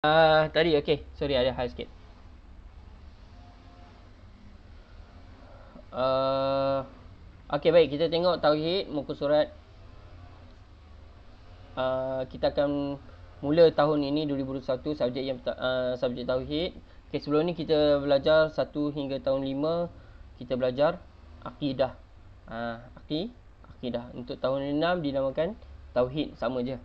Tadi okey, sorry ada hal sikit. Okey baik, kita tengok tauhid muka surat. Kita akan mula tahun ini 2021 subjek tauhid. Okey, sebelum ni kita belajar 1 hingga tahun 5 kita belajar akidah. Akidah. Untuk tahun 6 dinamakan tauhid, sama je.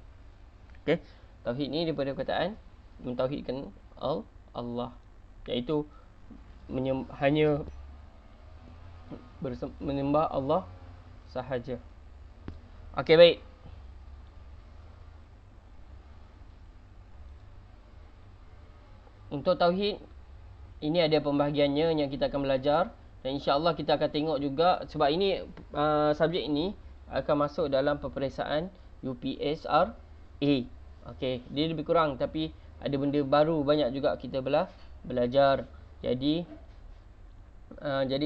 Okey. Tauhid ni daripada perkataan mentauhidkan Allah, iaitu hanya menyembah Allah sahaja. Okey baik. Untuk tauhid ini ada pembahagiannya yang kita akan belajar, dan insya-Allah kita akan tengok juga, sebab ini subjek ini akan masuk dalam peperiksaan UPSRA. Okey, dia lebih kurang tapi ada benda baru banyak juga kita belajar. Jadi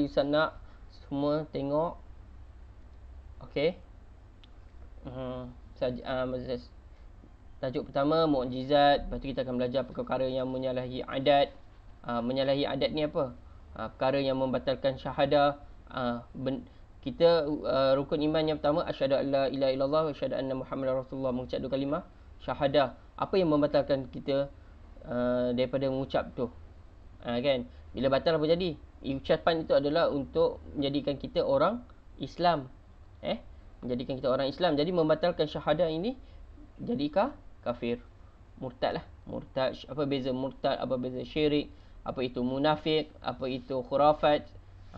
Ustaz nak semua tengok. Okey. Tajuk pertama mukjizat. Lepas tu kita akan belajar perkara yang menyalahi adat. Menyalahi adat ni apa? Perkara yang membatalkan syahadah. Kita rukun iman yang pertama, asyhadu alla ilaha illallah wa asyhadu anna muhammadar rasulullah, mengucap 2 kalimah syahadah. Apa yang membatalkan kita daripada mengucap tu? Kan? Bila batal apa jadi? Ucapan itu adalah untuk menjadikan kita orang Islam. Menjadikan kita orang Islam. Jadi membatalkan syahadah ini jadikah kafir, murtad lah. Murtad, apa beza murtad, apa beza syirik, apa itu munafik, apa itu khurafat.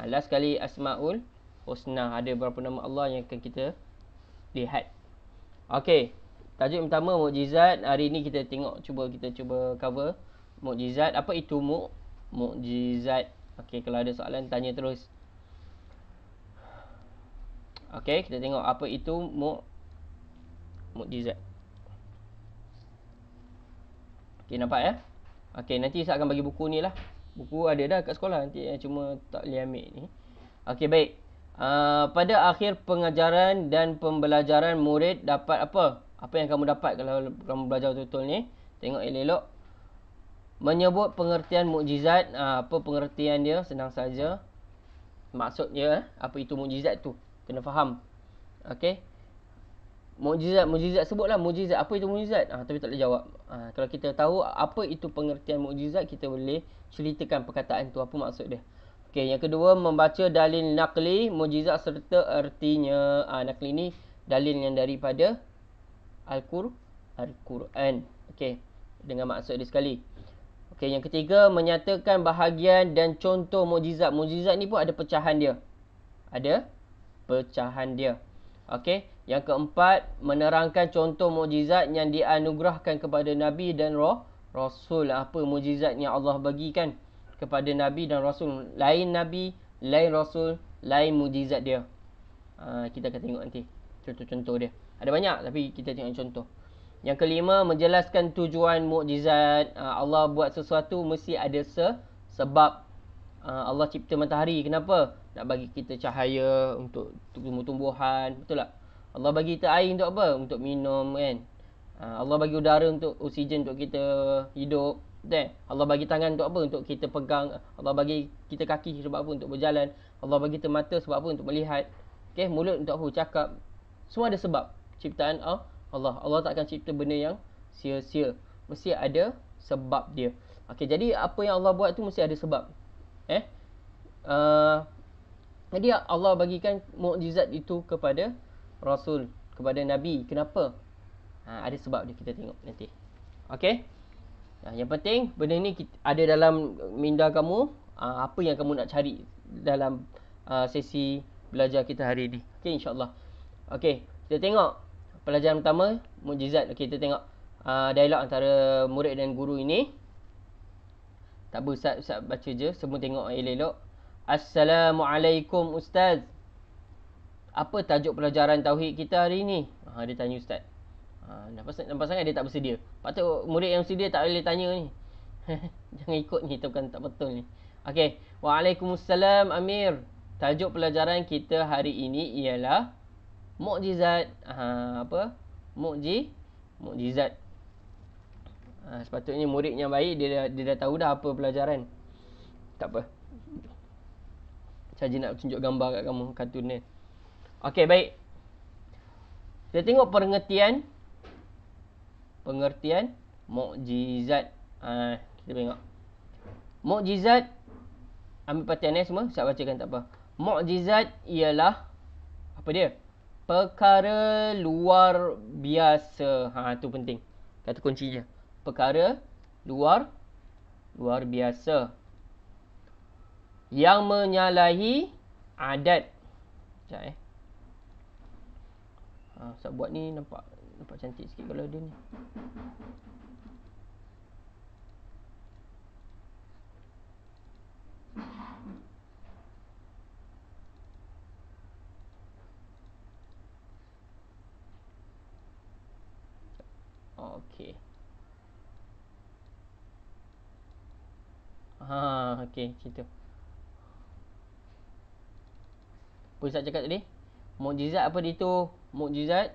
Last sekali Asmaul Husna, ada beberapa nama Allah yang akan kita lihat. Okey, tajuk yang pertama mukjizat. Hari ni kita cuba cover mukjizat. Apa itu mukjizat? Okey, kalau ada soalan tanya terus. Okey, kita tengok apa itu mukjizat. Okey, nampak ya? Okey, nanti saya akan bagi buku ni lah. Buku ada dah kat sekolah, nanti cuma tak boleh ambil ni. Okey, baik. Pada akhir pengajaran dan pembelajaran, murid dapat apa? Apa yang kamu dapat kalau kamu belajar betul-betul ni? Tengok elok-elok. Menyebut pengertian mukjizat. Apa pengertian dia? Senang saja. Maksudnya, apa itu mukjizat tu? Kena faham. Okey. Mukjizat sebutlah mukjizat. Apa itu mukjizat? Tapi tak boleh jawab. Kalau kita tahu apa itu pengertian mukjizat, kita boleh ceritakan perkataan tu apa maksud dia. Okey, yang kedua, membaca dalil naqli mukjizat serta artinya. Naqli ni dalil yang daripada Al-Quran. Okey, dengan maksud dia sekali. Okey, yang ketiga, menyatakan bahagian dan contoh mukjizat. Mukjizat ni pun ada pecahan dia. Okey, yang keempat, menerangkan contoh mukjizat yang dianugerahkan kepada Nabi dan Rasul. Apa mukjizat yang Allah bagikan kepada Nabi dan Rasul? Lain Nabi, lain Rasul, lain mukjizat dia. Kita akan tengok nanti contoh-contoh dia. Ada banyak tapi kita tengok contoh. Yang kelima, menjelaskan tujuan mukjizat. Allah buat sesuatu mesti ada sebab. Allah cipta matahari, kenapa? Nak bagi kita cahaya untuk tumbuh-tumbuhan, betul tak? Allah bagi kita air untuk apa? Untuk minum, kan? Allah bagi udara untuk oksigen untuk kita hidup, betul? Allah bagi tangan untuk apa? Untuk kita pegang. Allah bagi kita kaki sebab apa? Untuk berjalan. Allah bagi kita mata sebab apa? Untuk melihat. Okey, mulut untuk apa? Cakap. Semua ada sebab ciptaan Allah. Allah tak akan cipta benda yang sia-sia. Mesti ada sebab dia. Okey, jadi apa yang Allah buat tu mesti ada sebab. Jadi Allah bagikan mukjizat itu kepada Rasul, kepada Nabi. Kenapa? Ada sebab dia, kita tengok nanti. Okey. Yang penting benda ni ada dalam minda kamu. Apa yang kamu nak cari dalam sesi belajar kita hari ni. Okey, insya-Allah. Okey, kita tengok pelajaran pertama, mukjizat. Okey, kita tengok dialog antara murid dan guru ini. Tak apa, Ustaz baca je. Semua tengok elok-elok. Assalamualaikum Ustaz. Apa tajuk pelajaran tauhid kita hari ni? Dia tanya Ustaz. Nampak sangat dia tak bersedia. Patut murid yang bersedia tak boleh tanya ni. Jangan ikut ni, itu bukan tak betul ni. Okey. Waalaikumsalam Amir. Tajuk pelajaran kita hari ini ialah mukjizat. Apa? Mukjizat. Sepatutnya murid yang baik, dia dah tahu dah apa pelajaran. Tak apa. Saja nak tunjuk gambar kat kamu, kartun ni. Okey, baik. Kita tengok pengertian mukjizat. Kita tengok. Mukjizat, ambil perhatian semua, saya bacakan tak apa. Mukjizat ialah apa dia? Perkara luar biasa. Tu penting. Kata kuncinya. Perkara luar biasa yang menyalahi adat. Sekejap Ustaz buat ni nampak cantik sikit kalau dia ni. Okey. Okey, situ. Apa Ustaz cakap tadi? Mukjizat apa dia tu? Mukjizat.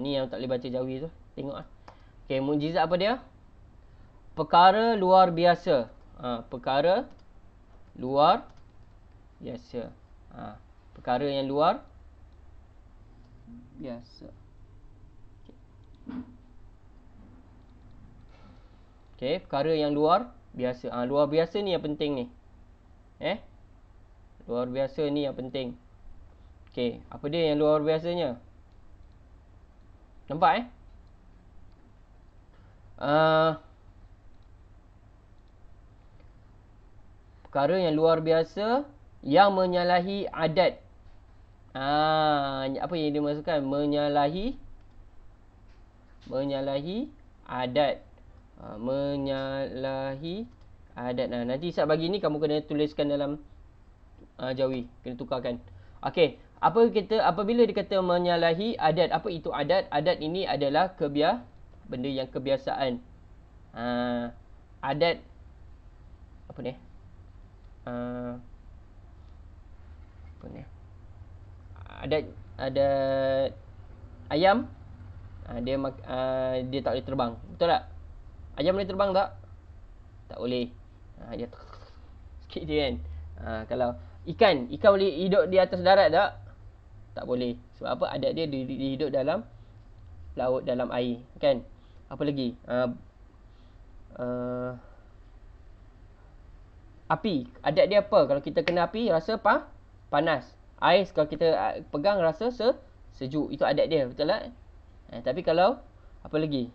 Ni yang tak boleh baca Jawi tu. Tengok Okey, mukjizat apa dia? Perkara luar biasa. Perkara luar biasa. Perkara yang luar biasa. Okey, perkara yang luar biasa. Luar biasa ni yang penting ni. Luar biasa ni yang penting. Okey, apa dia yang luar biasanya? Nampak perkara yang luar biasa yang menyalahi adat. Apa yang dia maksudkan? Menyalahi adat. Menyalahi adat. Nanti Ustaz bagi ni kamu kena tuliskan dalam Jawi, kena tukarkan. Okey, apabila dikata menyalahi adat, apa itu adat? Adat ini adalah benda yang kebiasaan. Adat apa ni? Adat ayam, dia tak boleh terbang. Betul tak? Ayam boleh terbang tak? Tak boleh. Dia sikit je kan. Kalau ikan boleh hidup di atas darat tak? Tak boleh. Sebab apa? Adat dia hidup dalam laut, dalam air, kan? Apa lagi? Api, adat dia apa? Kalau kita kena api, rasa panas. Ais, kalau kita pegang, rasa sejuk. Itu adat dia, betul tak? Tapi kalau apa lagi?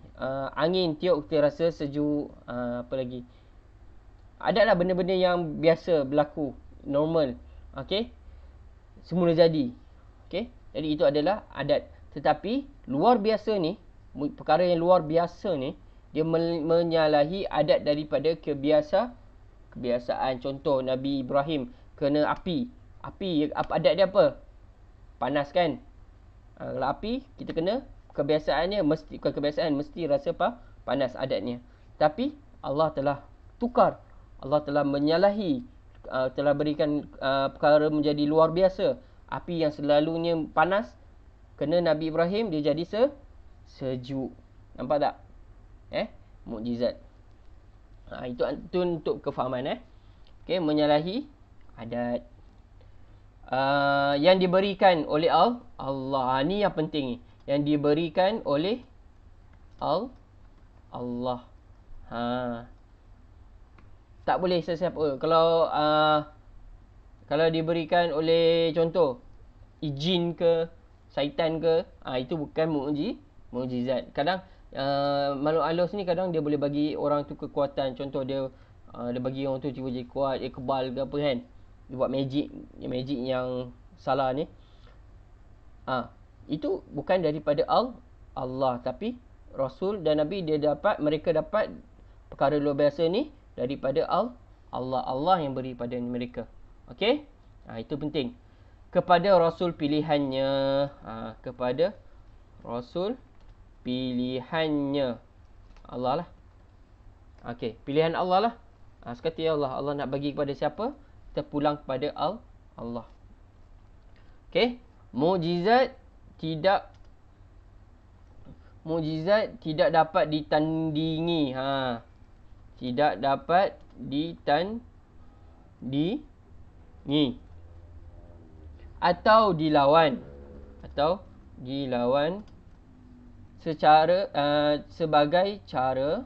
Angin tiup, kita rasa sejuk. Apa lagi? Adatlah benda-benda yang biasa berlaku, normal. Okey? Semula jadi. Okey? Jadi itu adalah adat. Tetapi luar biasa ni, perkara yang luar biasa ni, dia menyalahi adat daripada kebiasaan. Contoh Nabi Ibrahim kena api. Adat dia apa? Panas, kan? Kalau api, kita kena kebiasaannya mesti rasa panas adatnya. Tapi Allah telah tukar. Allah telah menyalahi, telah berikan perkara menjadi luar biasa. Api yang selalunya panas, kena Nabi Ibrahim, dia jadi sejuk. Nampak tak? Mukjizat. Itu untuk kefahaman. Okey, menyalahi adat. Yang diberikan oleh Allah. Ni yang penting ni. Yang diberikan oleh Allah. Tak boleh sesiapa. Kalau diberikan oleh, contoh, jin ke, syaitan ke, itu bukan mukjizat. Kadang makhluk halus ni kadang dia boleh bagi orang tu kekuatan. Contoh dia bagi orang tu tiba-tiba jadi kuat, kebal ke apa, kan. Dia buat magic yang salah ni. Itu bukan daripada Allah, tapi Rasul dan Nabi mereka dapat perkara luar biasa ni daripada Allah yang beri pada mereka. Okey? Itu penting. Kepada Rasul pilihannya. Kepada Rasul pilihannya. Allah lah. Okey, pilihan Allah lah. Sekata ya Allah. Allah nak bagi kepada siapa? Kita pulang kepada Allah. Okey? Mukjizat mukjizat tidak dapat ditandingi. Tidak dapat ditandingi atau dilawan secara sebagai cara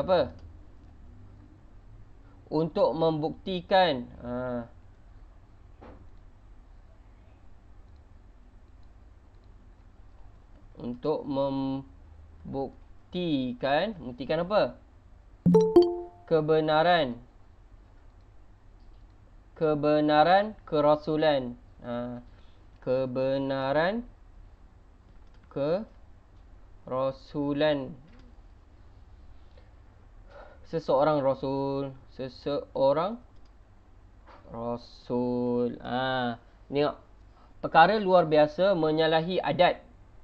apa? Untuk membuktikan membuktikan apa? Kebenaran kerasulan. Kebenaran kerasulan seseorang rasul. Tengok, perkara luar biasa menyalahi adat.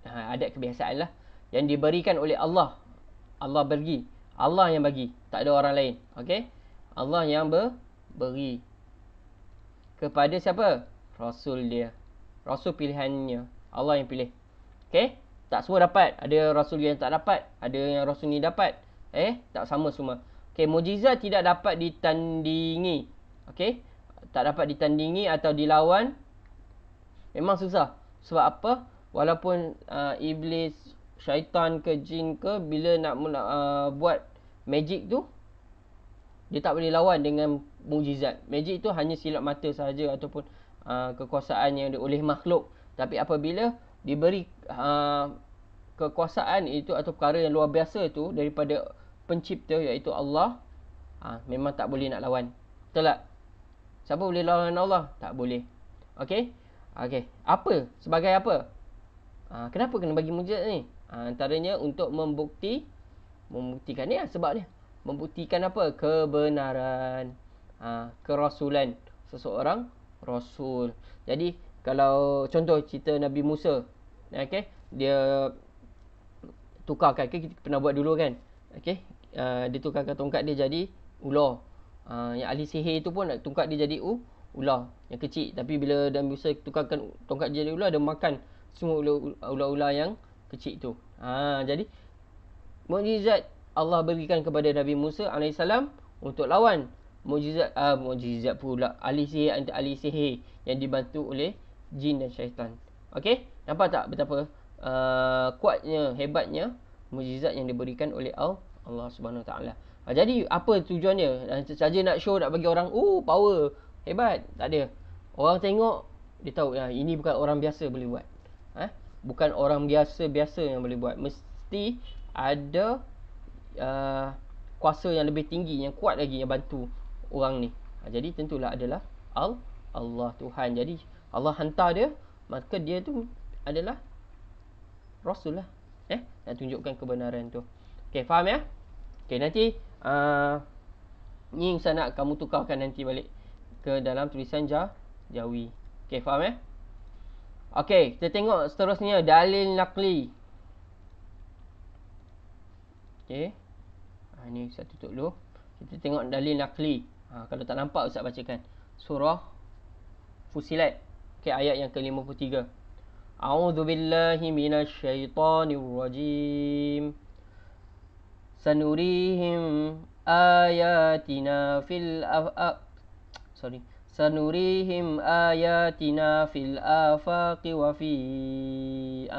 Adat kebiasaan lah yang diberikan oleh Allah. Allah bagi. Allah yang bagi, tak ada orang lain. Okey? Allah yang beri kepada siapa? Rasul dia. Rasul pilihannya. Allah yang pilih. Okey? Tak semua dapat. Ada rasul yang tak dapat. Ada yang rasul ni dapat. Tak sama semua. Okey, mukjizat tidak dapat ditandingi. Okey? Tak dapat ditandingi atau dilawan. Memang susah. Sebab apa? Walaupun iblis, syaitan ke jin ke, bila nak buat magic tu, dia tak boleh lawan dengan mukjizat. Magic tu hanya silap mata sahaja ataupun kekuasaan yang oleh makhluk. Tapi apabila diberi kekuasaan itu atau perkara yang luar biasa tu daripada pencipta, iaitu Allah, memang tak boleh nak lawan. Betul tak? Siapa boleh lawan Allah? Tak boleh. Okey? Okey. Apa? Sebagai apa? Kenapa kena bagi mukjizat ni? Antaranya untuk membuktikan ni sebab dia. Membuktikan apa? Kebenaran. Kerasulan. Seseorang rasul. Jadi, kalau contoh cerita Nabi Musa. Okay? Dia tukarkan. Kita pernah buat dulu kan? Okay? Dia tukarkan tongkat dia jadi ular. Yang ahli sihir tu pun tongkat dia jadi ular. Yang kecil. Tapi bila Nabi Musa tukarkan tongkat dia jadi ular, dia makan semua ular-ular yang kecil tu. Jadi mukjizat Allah berikan kepada Nabi Musa AS untuk lawan mukjizat pula ahli sihir yang dibantu oleh jin dan syaitan. Okey? Nampak tak betapa kuatnya, hebatnya mukjizat yang diberikan oleh Allah Subhanahu Wa Taala. Jadi apa tujuannya? Saja nak show, nak bagi orang power, hebat? Tak ada. Orang tengok, dia tahu ini bukan orang biasa boleh buat. Bukan orang biasa-biasa yang boleh buat. Mesti ada kuasa yang lebih tinggi, yang kuat lagi, yang bantu orang ni. Jadi tentulah adalah Allah Tuhan. Jadi Allah hantar dia, maka dia tu adalah Rasul lah. Nak tunjukkan kebenaran tu. Okay, faham ya? Okay, nanti ni saya nak kamu tukarkan nanti balik ke dalam tulisan Jawi. Okay, faham ya? Okey, kita tengok seterusnya dalil naqli. Okey. Ni saya tutup dulu. Kita tengok dalil naqli. Kalau tak nampak Ustaz bacakan. Surah Fusilat. Okey, ayat yang ke-53. A'udzu billahi minasy syaithanir rajim. Sanurihim ayatina fil Sanurihim ayatina fil afaqi wa fi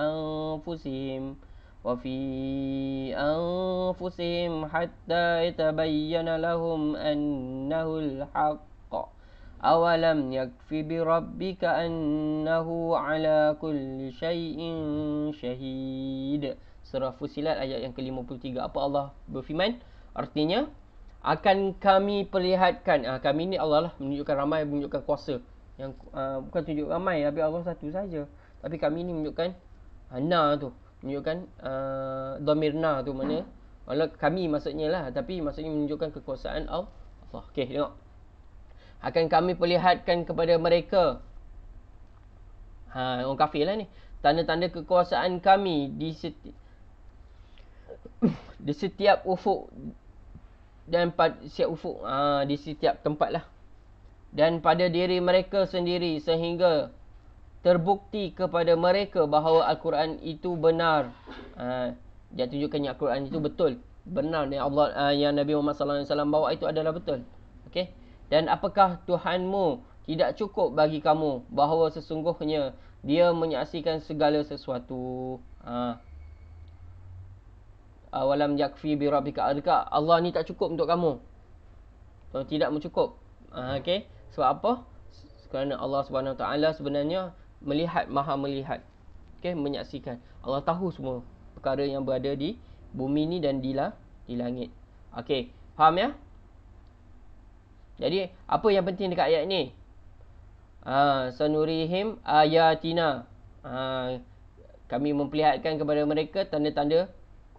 anfusihim hatta yatabayyana lahum annahul haqq. Awalam yakfi bi rabbika annahu ala kulli syai'in syahid. Surah Fusilat ayat yang ke-53. Apa Allah berfirman? Artinya, akan kami perlihatkan. Kami ni Allah lah, menunjukkan ramai, menunjukkan kuasa. Yang bukan tunjuk ramai, tapi Allah satu saja. Tapi kami ni menunjukkan na tu, menunjukkan dhamirna tu, mana kami maksudnya lah, tapi maksudnya menunjukkan kekuasaan Allah. Okey, tengok. Akan kami perlihatkan kepada mereka, orang kafir lah ni, tanda-tanda kekuasaan kami di setiap ufuk dan setiap ufuk, di setiap tempat lah, dan pada diri mereka sendiri, sehingga terbukti kepada mereka bahawa Al-Quran itu benar. Dia tunjukkan yang Al-Quran itu betul, benar, yang Allah, yang Nabi Muhammad SAW bawa itu adalah betul. Okey. Dan apakah Tuhanmu tidak cukup bagi kamu bahawa sesungguhnya dia menyaksikan segala sesuatu? Awalam yakfi bi rabbika, adakah Allah ni tak cukup untuk kamu? Atau tidak mencukup? Okey. Sebab apa? Kerana Allah Subhanahu Wa Taala sebenarnya melihat, maha melihat. Okey, menyaksikan. Allah tahu semua perkara yang berada di bumi ni dan di langit. Okey, faham ya? Jadi, apa yang penting dekat ayat ni? Sanurihim ayatina. Kami memperlihatkan kepada mereka tanda-tanda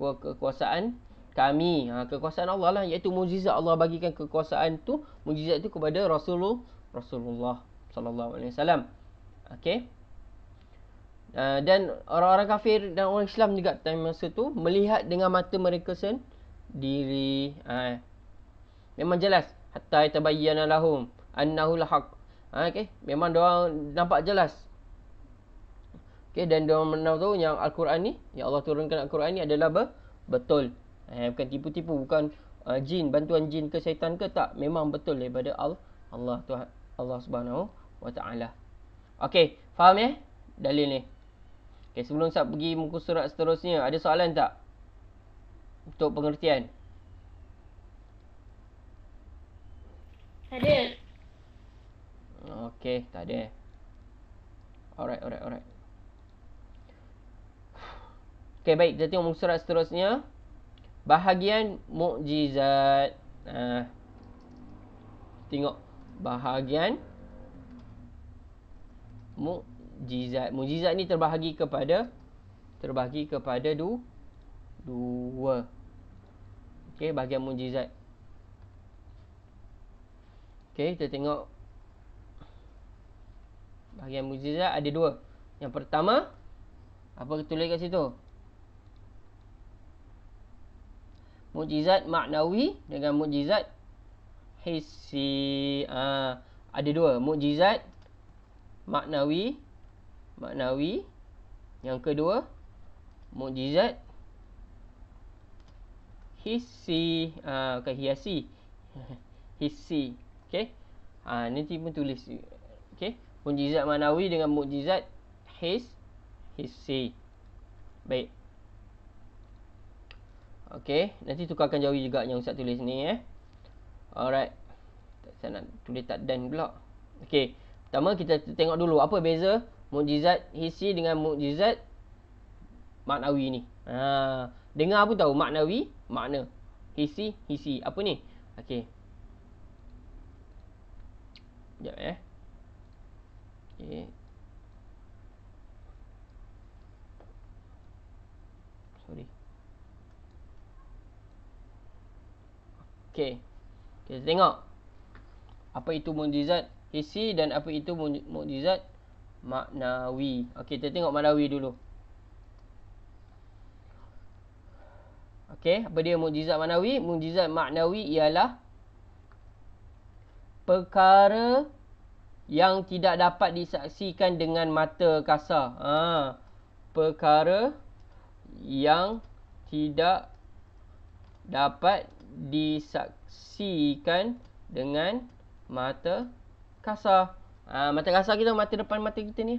kekuasaan kami. Kekuasaan Allah lah, iaitu mukjizat. Allah bagikan kekuasaan tu, mukjizat tu kepada Rasulullah sallallahu alaihi wasallam. Okey. Dan orang-orang kafir dan orang Islam juga time masa tu melihat dengan mata mereka sendiri. Memang jelas, hatta tabayyana lahum annahu al-haq. Okey, memang diorang nampak jelas. Okey, dan diorang tahu yang Al-Quran ni, yang Allah turunkan Al-Quran ni adalah betul. Bukan tipu-tipu, bukan jin, bantuan jin ke syaitan ke, tak, memang betul daripada Allah Tuhan, Allah Subhanahu Wa Taala. Okey, faham ya dalil ni? Okey, sebelum saya pergi muka surat seterusnya, ada soalan tak untuk pengertian? Ada. Okey, tak ada. Alright. Okey, baik, kita tengok muka surat seterusnya. Bahagian mukjizat. Tengok bahagian mukjizat. Mukjizat ni terbahagi kepada dua. Okey, bahagian mukjizat. Okey, kita tengok bahagian mukjizat ada dua. Yang pertama, apa tulis kat situ? Mukjizat maknawi dengan mukjizat hissi. Ada dua, mukjizat maknawi. Yang kedua, mukjizat hissi. Bukan hiasi. Hissi. Okey. Nanti pun tulis. Okey. Mukjizat maknawi dengan mukjizat hissi. Baik. Okey, nanti tukarkan jauhi juga yang Ustaz tulis ni Alright. Saya nak tulis tak dan pula. Okey. Pertama kita tengok dulu apa beza mukjizat hissi dengan mukjizat maknawi ni. Dengar pun tahu maknawi, makna. Hissi. Apa ni? Okey. Sekejap Okey. Sorry. Okey. Kita tengok apa itu mukjizat hissi dan apa itu mukjizat maknawi. Okey, kita tengok maknawi dulu. Okey, apa dia mukjizat maknawi? Mukjizat maknawi ialah perkara yang tidak dapat disaksikan dengan mata kasar. Perkara yang tidak dapat disaksikan dengan mata kasar. Mata kasar kita, mata depan mata kita ni.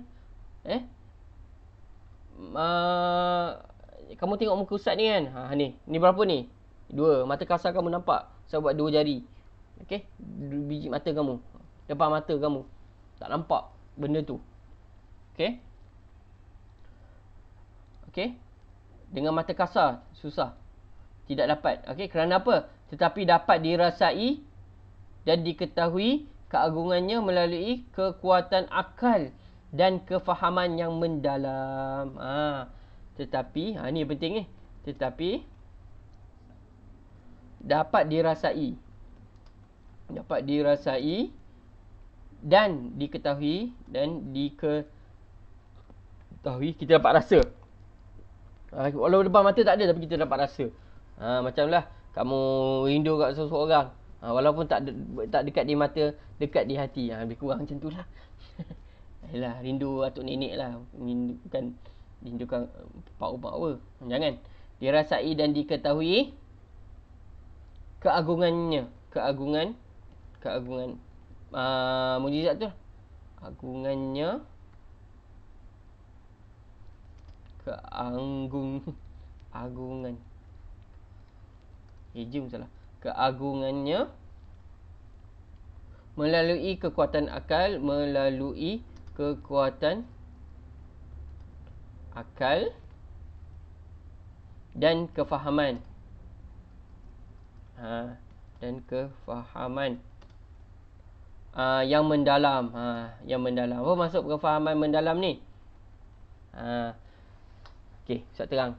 Kamu tengok muka Ustaz ni kan? Ni berapa ni? 2. Mata kasar kamu nampak. Saya buat 2 jari. Okey? 2 biji mata kamu. Depan mata kamu. Tak nampak benda tu. Okey? Okey? Dengan mata kasar susah. Tidak dapat. Okey, kerana apa? Tetapi dapat dirasai dan diketahui keagungannya melalui kekuatan akal dan kefahaman yang mendalam. Tetapi, ni penting ni. Tetapi dapat dirasai. Dapat dirasai dan diketahui kita dapat rasa. Walau depan mata tak ada, tapi kita dapat rasa. Macamlah kamu rindu kat seseorang, walaupun tak dekat di mata, dekat di hati. Lebih kurang macam itulah. Yalah, rindu atuk nenek lah. Bukan rindukan power. Jangan. Dirasai dan diketahui keagungannya. Keagungan. Mukjizat tu. Agungannya. Agungan. Jom salah. Keagungannya melalui kekuatan akal, dan kefahaman. Yang mendalam. Apa maksud kefahaman mendalam ni? Okey, Ustaz terang.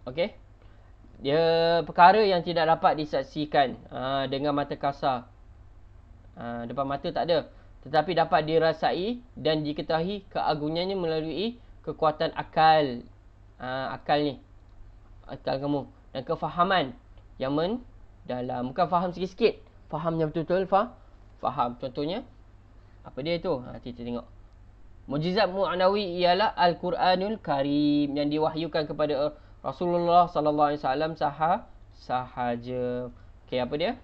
Okey. Dia perkara yang tidak dapat disaksikan dengan mata kasar. Depan mata tak ada. Tetapi dapat dirasai dan diketahui keagungannya melalui kekuatan akal. Akal ni. Akal kamu. Dan kefahaman yang mendalam. Bukan faham sikit-sikit. Faham yang betul-betul faham. Contohnya, apa dia tu? Kita tengok. Mukjizat mu'nawi ialah Al-Quranul Karim yang diwahyukan kepada Rasulullah sallallahu alaihi wasallam sahaja. Okey, apa dia?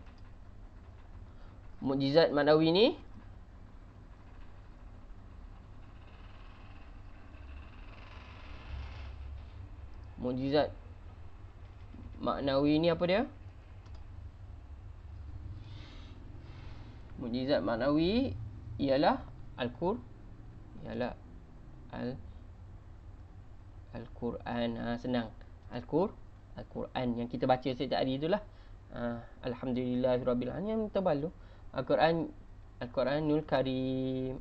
Mukjizat maknawi ni apa dia? Mukjizat maknawi ialah Al-Quran. Senang. Al-Quran yang kita baca setiap hari itulah. Alhamdulillahirabbil alamin. Yang tebal tu. Al-Quranul Karim.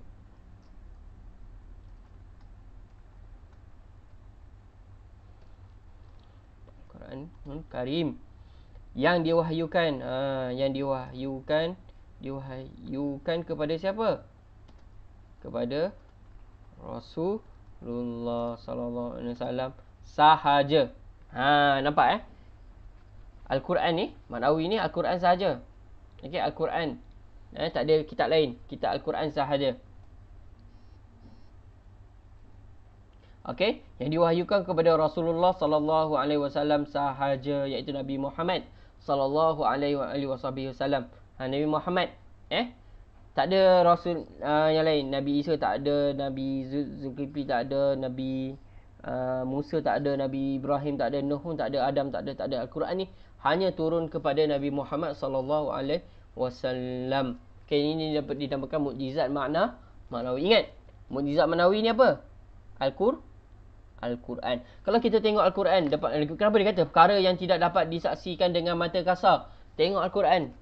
Al-Quranul Karim yang diwahyukan kepada siapa? Kepada Rasulullah sallallahu alaihi wasallam sahaja. Nampak Al-Quran ni, maknawi ni Al-Quran sahaja. Okey, Al-Quran. Tak ada kitab lain. Kitab Al-Quran sahaja. Okey, yang diwahyukan kepada Rasulullah sallallahu alaihi wasallam sahaja, iaitu Nabi Muhammad sallallahu alaihi wasallam. Nabi Muhammad tak ada rasul yang lain. Nabi Isa tak ada, Nabi Zulkifli tak ada, Nabi Musa tak ada, Nabi Ibrahim tak ada, Nuh tak ada, Adam tak ada. Al-Quran ni hanya turun kepada Nabi Muhammad sallallahu alaihi wasallam. Okey, ini dapat dinamakan mukjizat maknawi. Ingat, mukjizat maknawi ni apa? Al-Quran. Kalau kita tengok Al-Quran, kenapa dia kata perkara yang tidak dapat disaksikan dengan mata kasar? Tengok Al-Quran.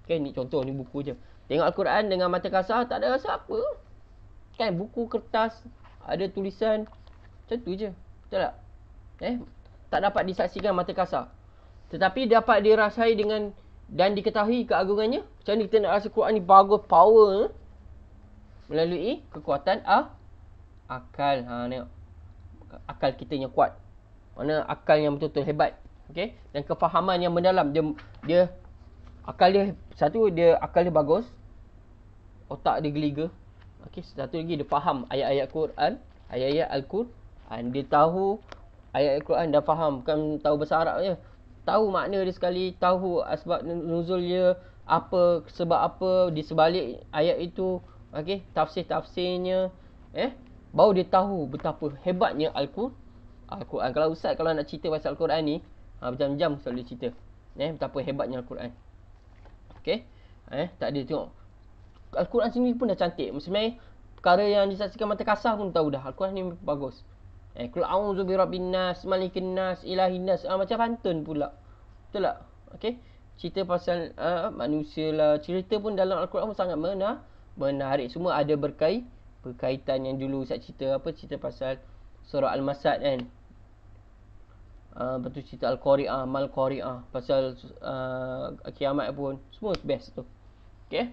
Okey, ni contoh, ni buku je. Tengok Al-Quran dengan mata kasar, tak ada rasa apa. Kan, buku kertas, ada tulisan, macam tu je. Betul tak? Tak dapat disaksikan mata kasar. Tetapi dapat dirasai dan diketahui keagungannya. Macam ni kita nak rasa Quran ni bagus, power. Melalui kekuatan akal. Tengok. Akal kita yang kuat. Mana akal yang betul-betul hebat. Okey? Dan kefahaman yang mendalam. Dia akal dia bagus. Otak dia geliga. Okey, satu lagi dia faham ayat-ayat Quran, ayat-ayat Al-Quran. Dia tahu ayat Al-Quran, dah faham, bukan tahu bahasa Arab je. Tahu makna dia sekali, tahu asbab nuzul dia, sebab apa di sebalik ayat itu. Okey, tafsir-tafsirnya. Baru dia tahu betapa hebatnya Al-Quran. Kalau ustaz nak cerita pasal Al-Quran ni, berjam-jam selalu cerita. Betapa hebatnya Al-Quran. Okey. Tak ada tengok. Al-Quran sendiri pun dah cantik. Sebenarnya perkara yang disaksikan mata kasar pun tahu dah. Al-Quran ni bagus. Qul a'udzu birabbin nas, malikin nas, ilahin nas. Macam pantun pula. Betul tak? Okey. Cerita pasal manusia lah. Cerita pun dalam Al-Quran pun sangat menarik. Semua ada berkaitan yang dulu saya cerita pasal surah Al-Masad kan. Lepas tu cerita Al-Qari'ah, Mal-Qari'ah, pasal kiamat pun semua best tu. Okey.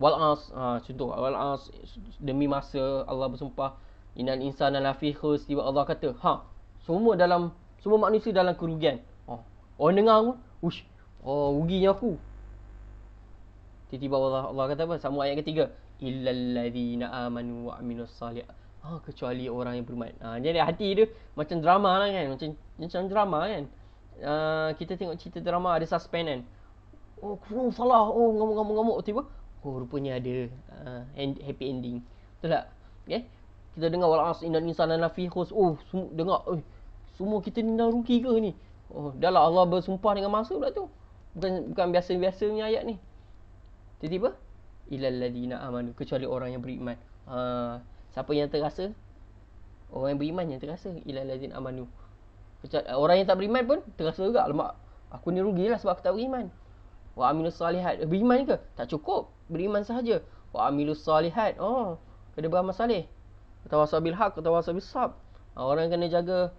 Wal-'as, contoh wal-'as, demi masa Allah bersumpah, innal insana lafi khusr, tiba Allah kata, semua manusia dalam kerugian. Orang dengar pun, ruginya aku. Tiba-tiba Allah kata apa? Sama ayat ketiga. illal ladzina amanu wa amilus salih. Kecuali orang yang beriman. Jadi hati dia macam drama lah kan. Macam drama kan. Kita tengok cerita drama ada suspense kan. Salah. Ngamuk. Tiba. Rupanya ada happy ending. Betul tak? Okay? Kita dengar wal as innal insana lafi khus. Dengar. Semua kita ni dah rugi ke ni? Dah lah Allah bersumpah dengan masa pula tu. Bukan biasa-biasa punya ayat ni. Tiba-tiba illal ladzina amanu, kecuali orang yang beriman. Siapa yang terasa? Orang yang beriman yang terasa illal ladzina amanu. Orang yang tak beriman pun terasa juga. Alamak, aku ni rugilah sebab aku tak beriman. Wa amilus salihat. Beriman ke? Tak cukup beriman sahaja. Wa amilus salihat. Kena beramal salih. Tawasau bil haq, tawasau bis sabr. Orang yang kena jaga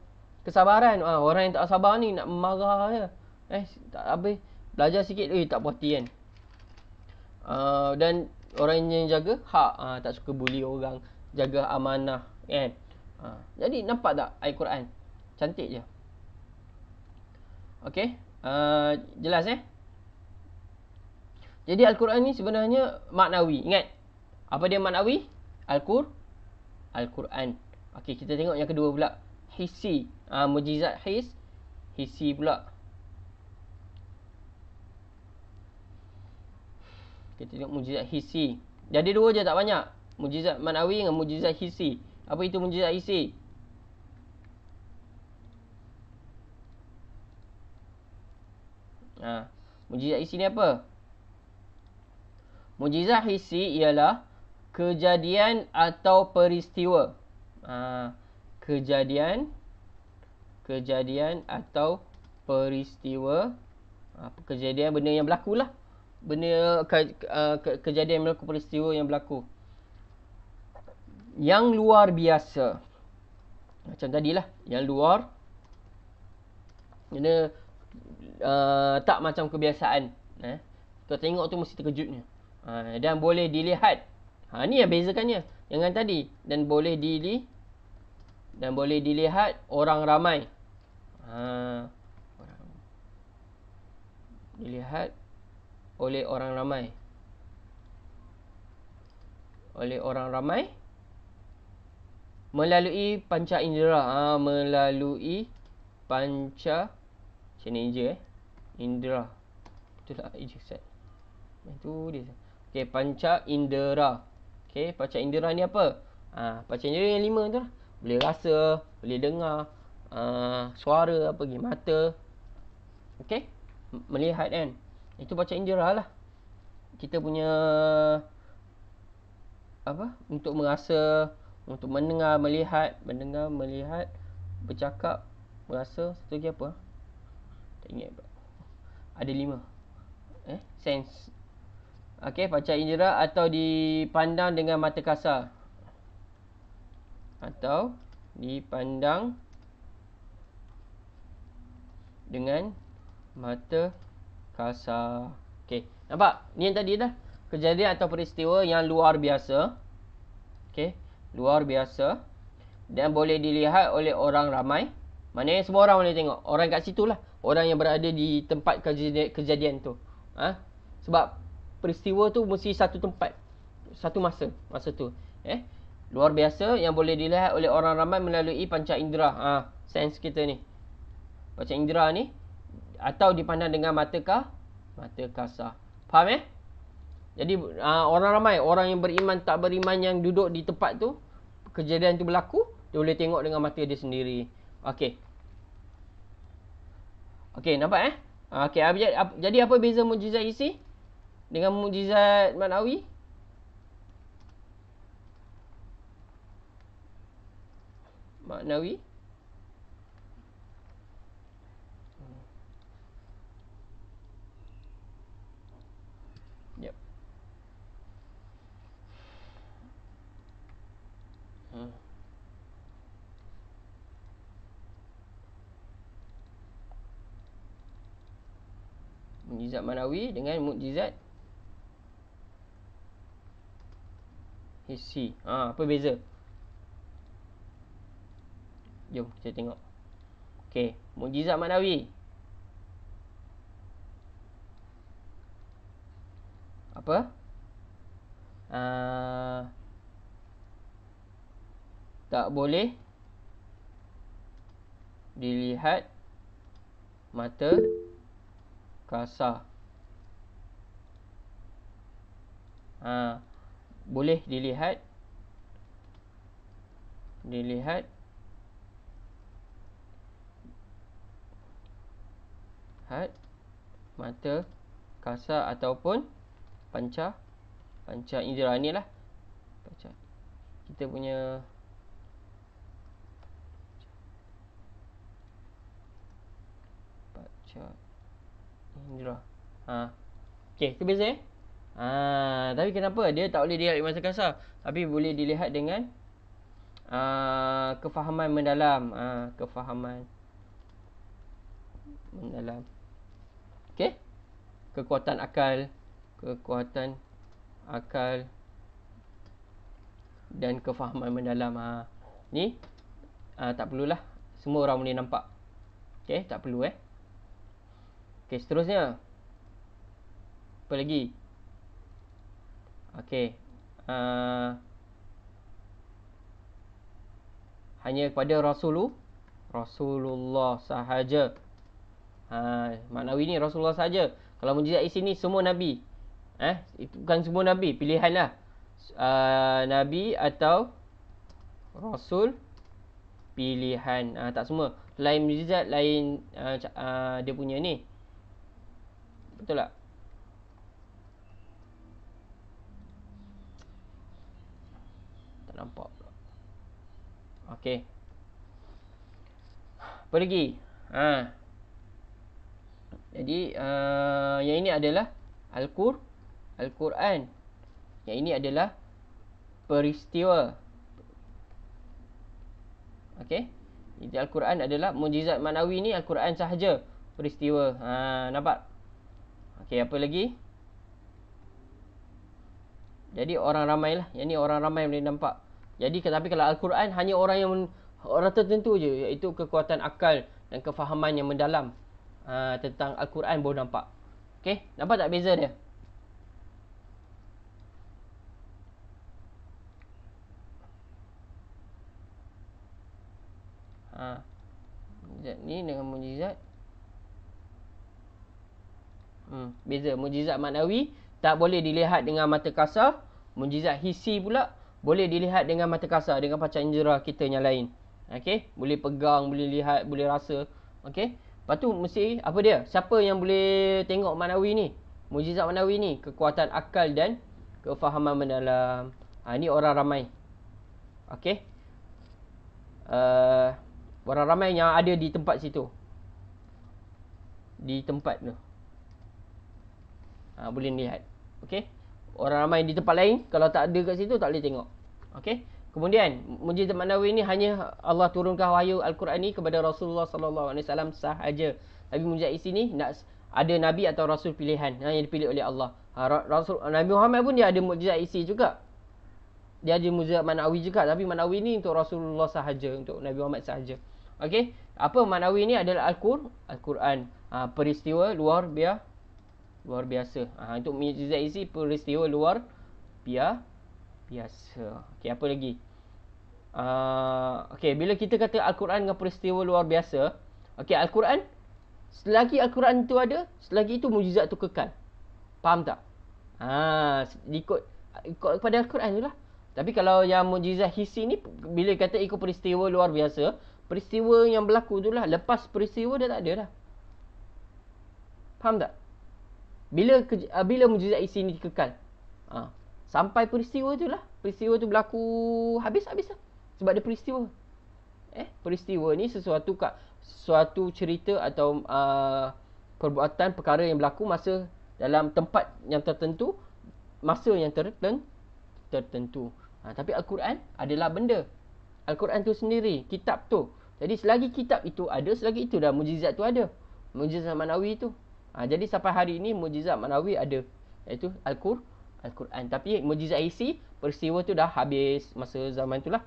kesabaran. Orang yang tak sabar ni nak marah je. Tak habis belajar sikit tak puas hati kan. Dan orang yang jaga hak, tak suka bully orang, jaga amanah kan. Jadi nampak tak ayat Quran? Cantik je. Okey, jelas Jadi Al-Quran ni sebenarnya maknawi. Ingat, apa dia maknawi? Al-Quran. Okey, kita tengok yang kedua pula. Hissi. Mujizat hissi pula. Kita tengok mujizat hissi. Jadi dua je, tak banyak. Mujizat maknawi dengan mujizat hissi. Apa itu mujizat hissi? Mujizat hissi ni apa? Mujizat hissi ialah kejadian atau peristiwa. Kejadian atau peristiwa. Kejadian benda yang berlaku lah. Benda kejadian yang berlaku, peristiwa yang berlaku. Yang luar biasa. Macam tadilah, yang luar. Benda tak macam kebiasaan. Kau tengok tu mesti terkejutnya. Dan boleh dilihat. Ni yang bezakannya dengan tadi. Dan boleh dilihat orang ramai. Dilihat oleh orang ramai. Melalui panca indera. Melalui panca. Macam ni je indera. Betul tak Ustaz? Itu dia. Okey, panca indera. Okey, panca indera ni apa? Panca indera yang 5 tu lah. Boleh rasa, boleh dengar, suara apa lagi, mata. Okey? Melihat kan. Itu panca indera lah. Kita punya untuk merasa, untuk mendengar, melihat, bercakap, merasa, satu lagi apa? Tak ingat. Ada 5. Sense. Okey, panca indera atau dipandang dengan mata kasar. Atau dipandang dengan mata kasar. Okey, nampak? Ni yang tadi dah. Kejadian atau peristiwa yang luar biasa. Okey, luar biasa. Dan boleh dilihat oleh orang ramai. Maknanya semua orang boleh tengok. Orang kat situ lah. Orang yang berada di tempat kejadian tu. Sebab peristiwa tu mesti satu tempat, satu masa tu. Luar biasa yang boleh dilihat oleh orang ramai melalui panca indera. Sense kita ni. Panca indera ni. Atau dipandang dengan mata kasar. Faham Jadi orang ramai, orang yang beriman, tak beriman yang duduk di tempat tu, kejadian tu berlaku, dia boleh tengok dengan mata dia sendiri. Okey, nampak Okey, jadi apa beza mujizat isi dengan mujizat maknawi? Yep. Mukjizat maknawi dengan mukjizat hissi. Apa beza? Jom kita tengok. Okey, mukjizat maknawi. Apa? Tak boleh dilihat mata kasar. Boleh dilihat mata kasar ataupun panca indera ni lah. Kita punya panca indera. Okey, itu beza tapi kenapa dia tak boleh dilihat dengan mata kasar, tapi boleh dilihat dengan kefahaman mendalam. Kefahaman mendalam. Okey? Kekuatan akal dan kefahaman mendalam. Ni tak perlulah semua orang boleh nampak. Okey, tak perlu Okey, seterusnya. Apa lagi? Okey. Hanya kepada Rasulullah sahaja. Maknawi ni Rasulullah sahaja. Kalau mujizat isi ni semua Nabi. Itu bukan semua Nabi, pilihanlah. Nabi atau Rasul pilihan. Tak semua. Lain mujizat, lain dia punya ni. Betul tak? Tak nampak pula. Okey. Apa lagi? Jadi yang ini adalah Al-Quran. Yang ini adalah peristiwa. Okey. Jadi Al-Quran adalah mujizat maknawi ni Al-Quran sahaja. Peristiwa. Nampak? Okey, apa lagi? Jadi orang ramai lah. Yang ni orang ramai boleh nampak. Jadi tapi kalau Al-Quran hanya orang tertentu je, iaitu kekuatan akal dan kefahaman yang mendalam tentang Al-Quran baru nampak. Okey, nampak tak beza dia? Mujizat ni dengan mujizat beza. Mujizat maknawi tak boleh dilihat dengan mata kasar. Mujizat hissi pula boleh dilihat dengan mata kasar, dengan panca indera kita yang lain. Okey, boleh pegang, boleh lihat, boleh rasa. Okey. Lepas tu mesti apa dia? Siapa yang boleh tengok maknawi ni? Mujizat maknawi ni kekuatan akal dan kefahaman mendalam. Ni orang ramai. Okey. Orang ramai yang ada di tempat situ. Di tempat tu. Boleh lihat. Okey. Orang ramai di tempat lain, kalau tak ada kat situ tak boleh tengok. Okey. Kemudian mujizat maknawi ni hanya Allah turunkan wahyu Al-Quran ni kepada Rasulullah sallallahu alaihi wasallam sahaja. Tapi mujizat isi ni nak ada nabi atau rasul pilihan yang dipilih oleh Allah. Rasul Nabi Muhammad pun dia ada mujizat isi juga. Dia ada mujizat maknawi juga, tapi maknawi ni untuk Rasulullah sahaja, untuk Nabi Muhammad sahaja. Okey. Apa maknawi ni adalah Al-Quran. Peristiwa luar biasa. Untuk mujizat isi peristiwa luar biasa. Okey, apa lagi? Okey, bila kita kata Al-Quran dengan peristiwa luar biasa, okey, Al-Quran, selagi Al-Quran tu ada, selagi itu mujizat tu kekal. Faham tak? Ikut kepada Al-Quran je lah. Tapi kalau yang mujizat hissi ni, bila kata ikut peristiwa luar biasa, peristiwa yang berlaku tu lah, lepas peristiwa dah tak ada dah. Faham tak? Bila mujizat hissi ni kekal, sampai peristiwa tu lah. Peristiwa tu berlaku habis lah. Sebab dia peristiwa. Peristiwa ni suatu cerita atau perbuatan perkara yang berlaku masa dalam tempat yang tertentu, masa yang tertentu. Tapi Al-Quran adalah benda. Al-Quran tu sendiri, kitab tu. Jadi selagi kitab itu ada, selagi itu dah mujizat tu ada. Mujizat maknawi tu. Jadi sampai hari ini mujizat maknawi ada, iaitu Al-Quran. Tapi mujizat isi, peristiwa tu dah habis masa zaman tu lah.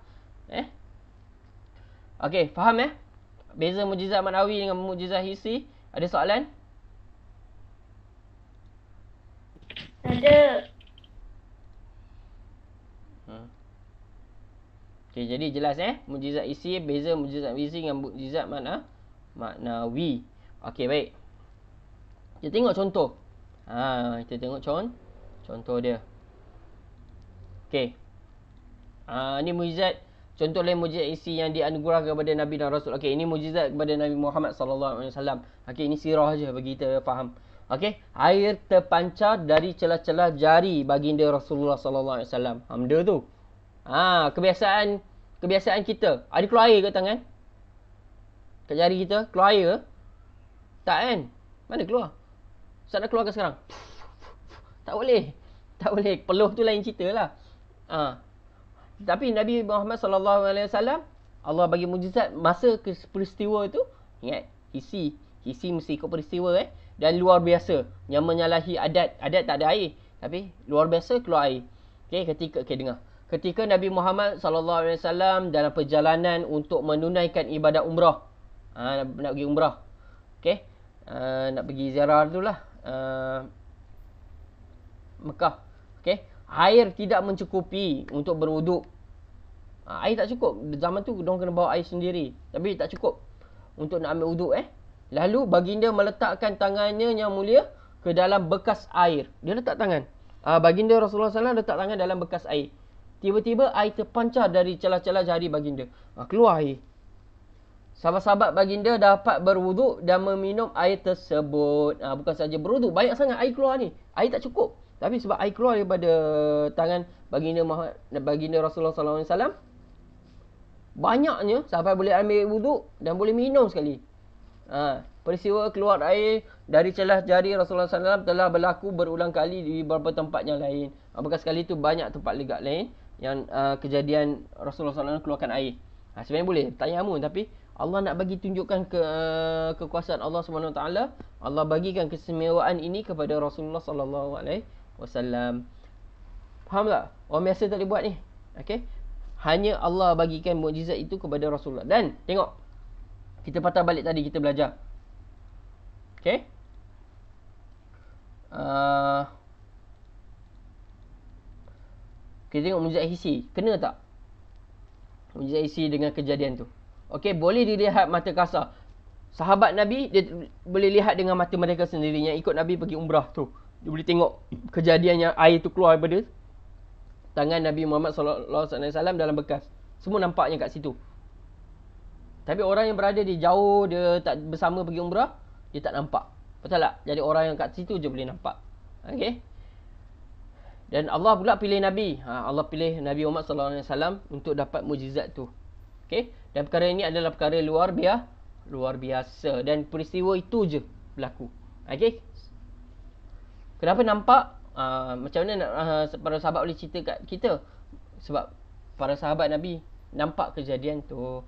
Okey, faham beza mujizat maknawi dengan mujizat hissi? Ada soalan? Ada. Okey, jadi jelas mukjizat hissi, beza mukjizat hissi dengan mukjizat maknawi. Okey, baik. Kita tengok contoh. Kita tengok contoh dia. Okey. Ini mukjizat, contoh lain mukjizat isi yang dianugerahkan kepada Nabi dan Rasul. Okey, ini mukjizat kepada Nabi Muhammad sallallahu alaihi wasallam. Okey, ini sirah aja bagi kita faham. Okey, air terpancar dari celah-celah jari baginda Rasulullah sallallahu alaihi wasallam. Benda tu. Kebiasaan kita. Ada keluar air ke tangan? Kat jari kita keluar air ke? Tak kan? Mana keluar? Ustaz nak keluarkan sekarang. Tak boleh. Tak boleh. Peluh tu lain cerita lah. Tapi Nabi Muhammad sallallahu alaihi wasallam, Allah bagi mukjizat masa peristiwa tu. Ingat, hissi mesti ikut peristiwa dan luar biasa yang menyalahi adat. Adat tak ada air, tapi luar biasa keluar air. Dengar. Ketika Nabi Muhammad sallallahu alaihi wasallam dalam perjalanan untuk menunaikan ibadat umrah. Nak pergi umrah. Nak pergi ziarah dululah. Mekah. Air tidak mencukupi untuk berwuduk. Air tak cukup. Zaman tu diorang kena bawa air sendiri. Tapi tak cukup untuk nak ambil wuduk. Lalu baginda meletakkan tangannya yang mulia ke dalam bekas air. Dia letak tangan. Baginda Rasulullah SAW letak tangan dalam bekas air. Tiba-tiba air terpancar dari celah-celah jari baginda. Keluar air. Sahabat-sahabat baginda dapat berwuduk dan meminum air tersebut. Bukan saja berwuduk, banyak sangat air keluar ni. Air tak cukup. Tapi sebab air keluar daripada tangan baginda Rasulullah SAW, banyaknya sampai boleh ambil wuduk dan boleh minum sekali. Peristiwa keluar air dari celah jari Rasulullah SAW telah berlaku berulang kali di beberapa tempat yang lain. Bukan sekali tu, banyak tempat legak lain yang kejadian Rasulullah SAW keluarkan air. Sebenarnya boleh tanya amun, tapi Allah nak bagi tunjukkan kekuasaan Allah SWT. Allah bagikan kesemewaan ini kepada Rasulullah SAW. Faham tak? Orang biasa tak boleh buat ni. Hanya Allah bagikan mukjizat itu kepada Rasulullah. Dan tengok, kita patah balik tadi kita belajar. Kita tengok mukjizat hissi. Kena tak mukjizat hissi dengan kejadian tu? Boleh dilihat mata kasar. Sahabat Nabi, dia boleh lihat dengan mata mereka sendiri yang ikut Nabi pergi umrah tu. Dia boleh tengok kejadian yang air tu keluar daripada tangan Nabi Muhammad SAW dalam bekas. Semua nampaknya kat situ. Tapi orang yang berada di jauh, dia tak bersama pergi umrah, dia tak nampak. Betul tak? Jadi orang yang kat situ je boleh nampak. Dan Allah pula pilih Nabi. Allah pilih Nabi Muhammad SAW untuk dapat mukjizat tu. Dan perkara ini adalah perkara luar biasa. Dan peristiwa itu je berlaku. Kenapa nampak? Macam mana para sahabat boleh cerita kat kita? Sebab para sahabat Nabi nampak kejadian tu.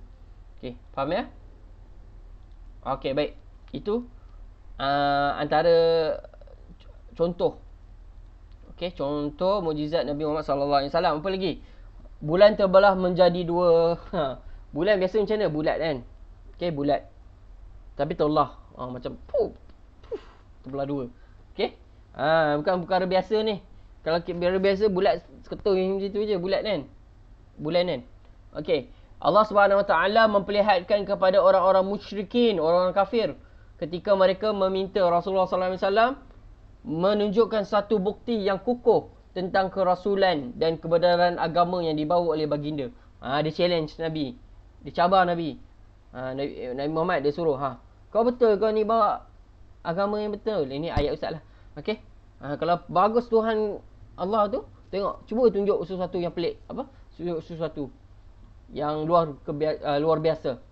Faham ya? Baik. Itu antara contoh. Contoh mukjizat Nabi Muhammad SAW. Apa lagi? Bulan terbelah menjadi dua. Bulan biasa macam mana? Bulat kan? Bulat. Tapi terbelah. Macam terbelah dua. Bukan perkara biasa ni. Kalau perkara biasa, bulat ketul macam tu je. Bulat kan? Bulan kan? Allah SWT memperlihatkan kepada orang-orang musyrikin, orang-orang kafir, ketika mereka meminta Rasulullah SAW menunjukkan satu bukti yang kukuh tentang kerasulan dan kebenaran agama yang dibawa oleh baginda. Dia challenge Nabi. Dia cabar Nabi. Nabi Muhammad dia suruh, kau betul kau ni bawa agama yang betul? Ini ayat ustaz lah. Kalau bagus Tuhan Allah tu, tengok, cuba tunjuk sesuatu yang pelik. Sesuatu yang luar biasa.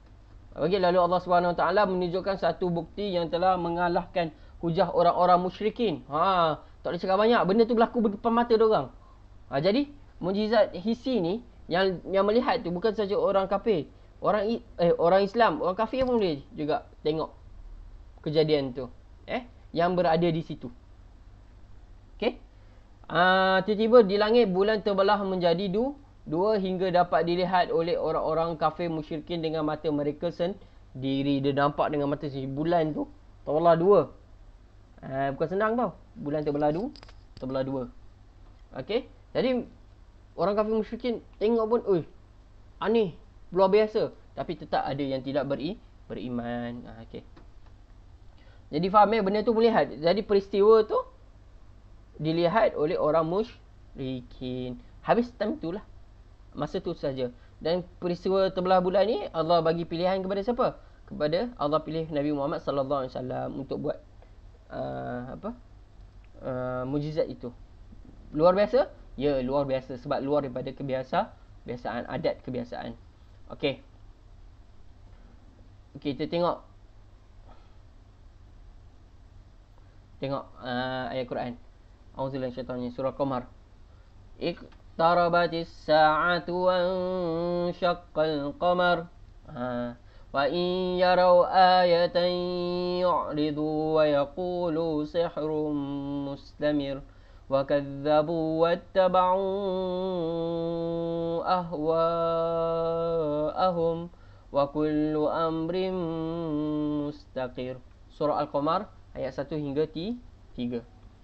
Lalu Allah SWT menunjukkan satu bukti yang telah mengalahkan hujah orang-orang musyrikin. Tak boleh cakap banyak. Benda tu berlaku depan mata diorang. Jadi mukjizat hissi ni yang melihat tu bukan saja orang kafir. Orang Islam, orang kafir pun boleh juga tengok kejadian tu. Yang berada di situ. Tiba-tiba di langit bulan terbelah menjadi dua hingga dapat dilihat oleh orang-orang kafir musyrikin dengan mata mereka sendiri. Dia nampak dengan mata sendiri. Bulan tu terbelah dua. Bukan senang tau. Bulan terbelah dua. Jadi orang kafir musyrikin tengok pun, aneh, luar biasa. Tapi tetap ada yang tidak beriman. Okey. Jadi faham benda tu melihat. Jadi peristiwa tu dilihat oleh orang musyrikin. Habis time tu lah. Masa tu saja. Dan peristiwa terbelah bulan ni Allah bagi pilihan kepada siapa? Kepada Allah pilih Nabi Muhammad sallallahu alaihi wasallam untuk buat mukjizat itu. Luar biasa? Ya, luar biasa sebab luar daripada kebiasaan adat kebiasaan. Okey. Kita tengok ayat Quran. Auzubillahi minasyaitanir rajim, surah Qamar. Iqtarabatis sa'atu wa syaqqal qamar. Wa in yarau ayatan yu'ridu wa yaqulu sihrun mustamir. Wa kadzabu wattaba'u ahwa'ahum wa kullu amrin mustaqir. Surah Al-Qamar ayat 1 hingga 3.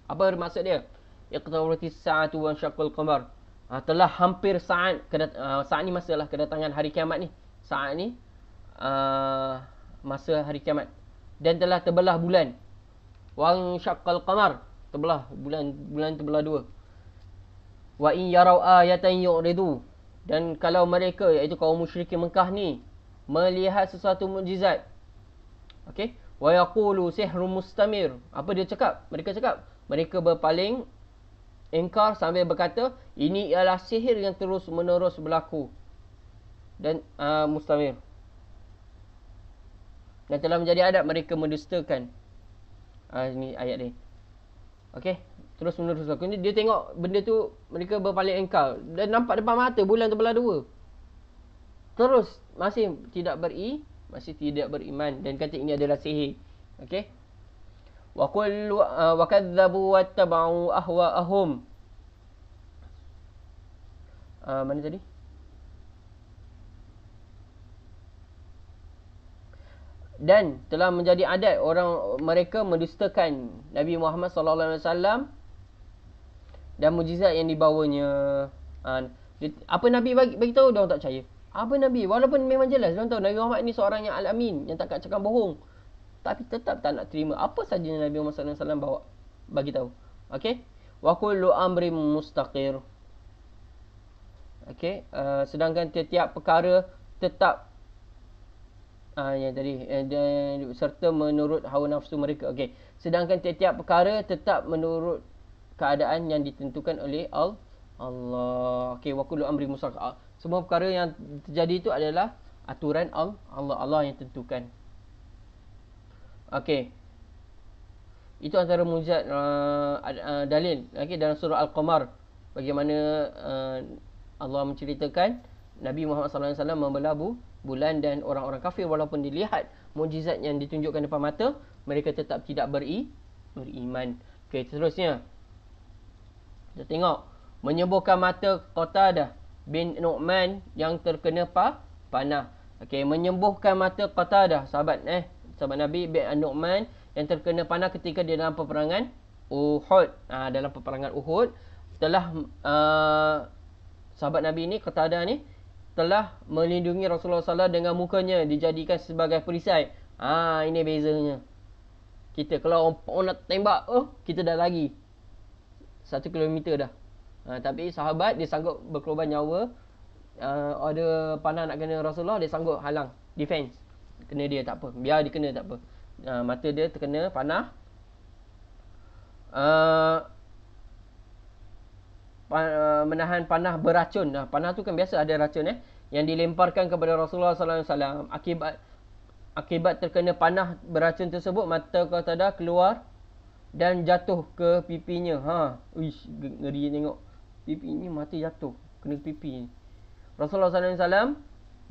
Apa maksud dia? Iqtarabatis sa'atu wa syaqqal qamar. Telah hampir saat saat ni masalah kedatangan hari kiamat ni. Saat ni masa hari kiamat. Dan telah terbelah bulan. Wa syaqqal qamar, terbelah bulan terbelah dua. Wa in yarau ayatan yu'ridu, dan kalau mereka iaitu kaum musyrikin Mekah ni melihat sesuatu mukjizat, okey, wa yaqulu sihrun mustamir. Apa dia cakap? Mereka berpaling ingkar sambil berkata ini ialah sihir yang terus menerus berlaku dan mustamir, dan telah menjadi adat mereka mendustakan. Ini ayat ni. Okey, terus menerus berlaku. Dia tengok benda tu, mereka berpaling ingkar dan nampak depan mata bulan terbelah dua. Terus masih tidak beriman dan kata ini adalah sihir. Okey. Wa kadzabu wattaba'u ahwa'ahum. Mana tadi? Dan telah menjadi adat orang mereka mendustakan Nabi Muhammad sallallahu alaihi wasallam dan mukjizat yang dibawanya. Apa Nabi bagi tahu, dia orang tak percaya. Apa Nabi, walaupun memang jelas dia tahu Nabi Muhammad ni seorang yang al-amin, yang tak cakap bohong, tapi tetap tak nak terima apa saja yang Nabi Muhammad sallallahu alaihi wasallam bawa, bagi tahu. Okey. Wa kullu amrin mustaqir. Okey, sedangkan setiap perkara tetap yang tadi serta menurut hawa nafsu mereka. Okey, sedangkan setiap perkara tetap menurut keadaan yang ditentukan oleh Allah. Okey, wa kullu amrin mustaqir. Semua perkara yang terjadi itu adalah aturan Allah yang tentukan. Okey. Itu antara mukjizat dalil dalam surah Al-Qamar, bagaimana Allah menceritakan Nabi Muhammad sallallahu alaihi wasallam membelah bulan, dan orang-orang kafir walaupun dilihat mukjizat yang ditunjukkan depan mata, mereka tetap tidak beriman. Okey, seterusnya kita tengok menyembuhkan mata Qatadah bin Nu'man yang terkena panah. Okey, menyembuhkan mata Qatadah, sahabat Nabi bin Nu'man yang terkena panah ketika dia dalam peperangan Uhud. Dalam peperangan Uhud telah sahabat Nabi ni, Qatadah ni, telah melindungi Rasulullah SAW dengan mukanya dijadikan sebagai perisai. Ini bezanya. Kita kalau orang nak tembak, kita dah lagi 1 kilometer dah. Tapi sahabat dia sanggup berkorban nyawa. Ada panah nak kena Rasulullah, dia sanggup halang, defense. Kena dia tak apa, biar dia kena tak apa. Mata dia terkena panah. Menahan panah beracun. Panah tu kan biasa ada racun yang dilemparkan kepada Rasulullah sallallahu alaihi wasallam. Akibat terkena panah beracun tersebut, mata Qatadah keluar dan jatuh ke pipinya. Ngeri tengok. Pipinya mata jatuh kena pipi. Rasulullah sallallahu alaihi wasallam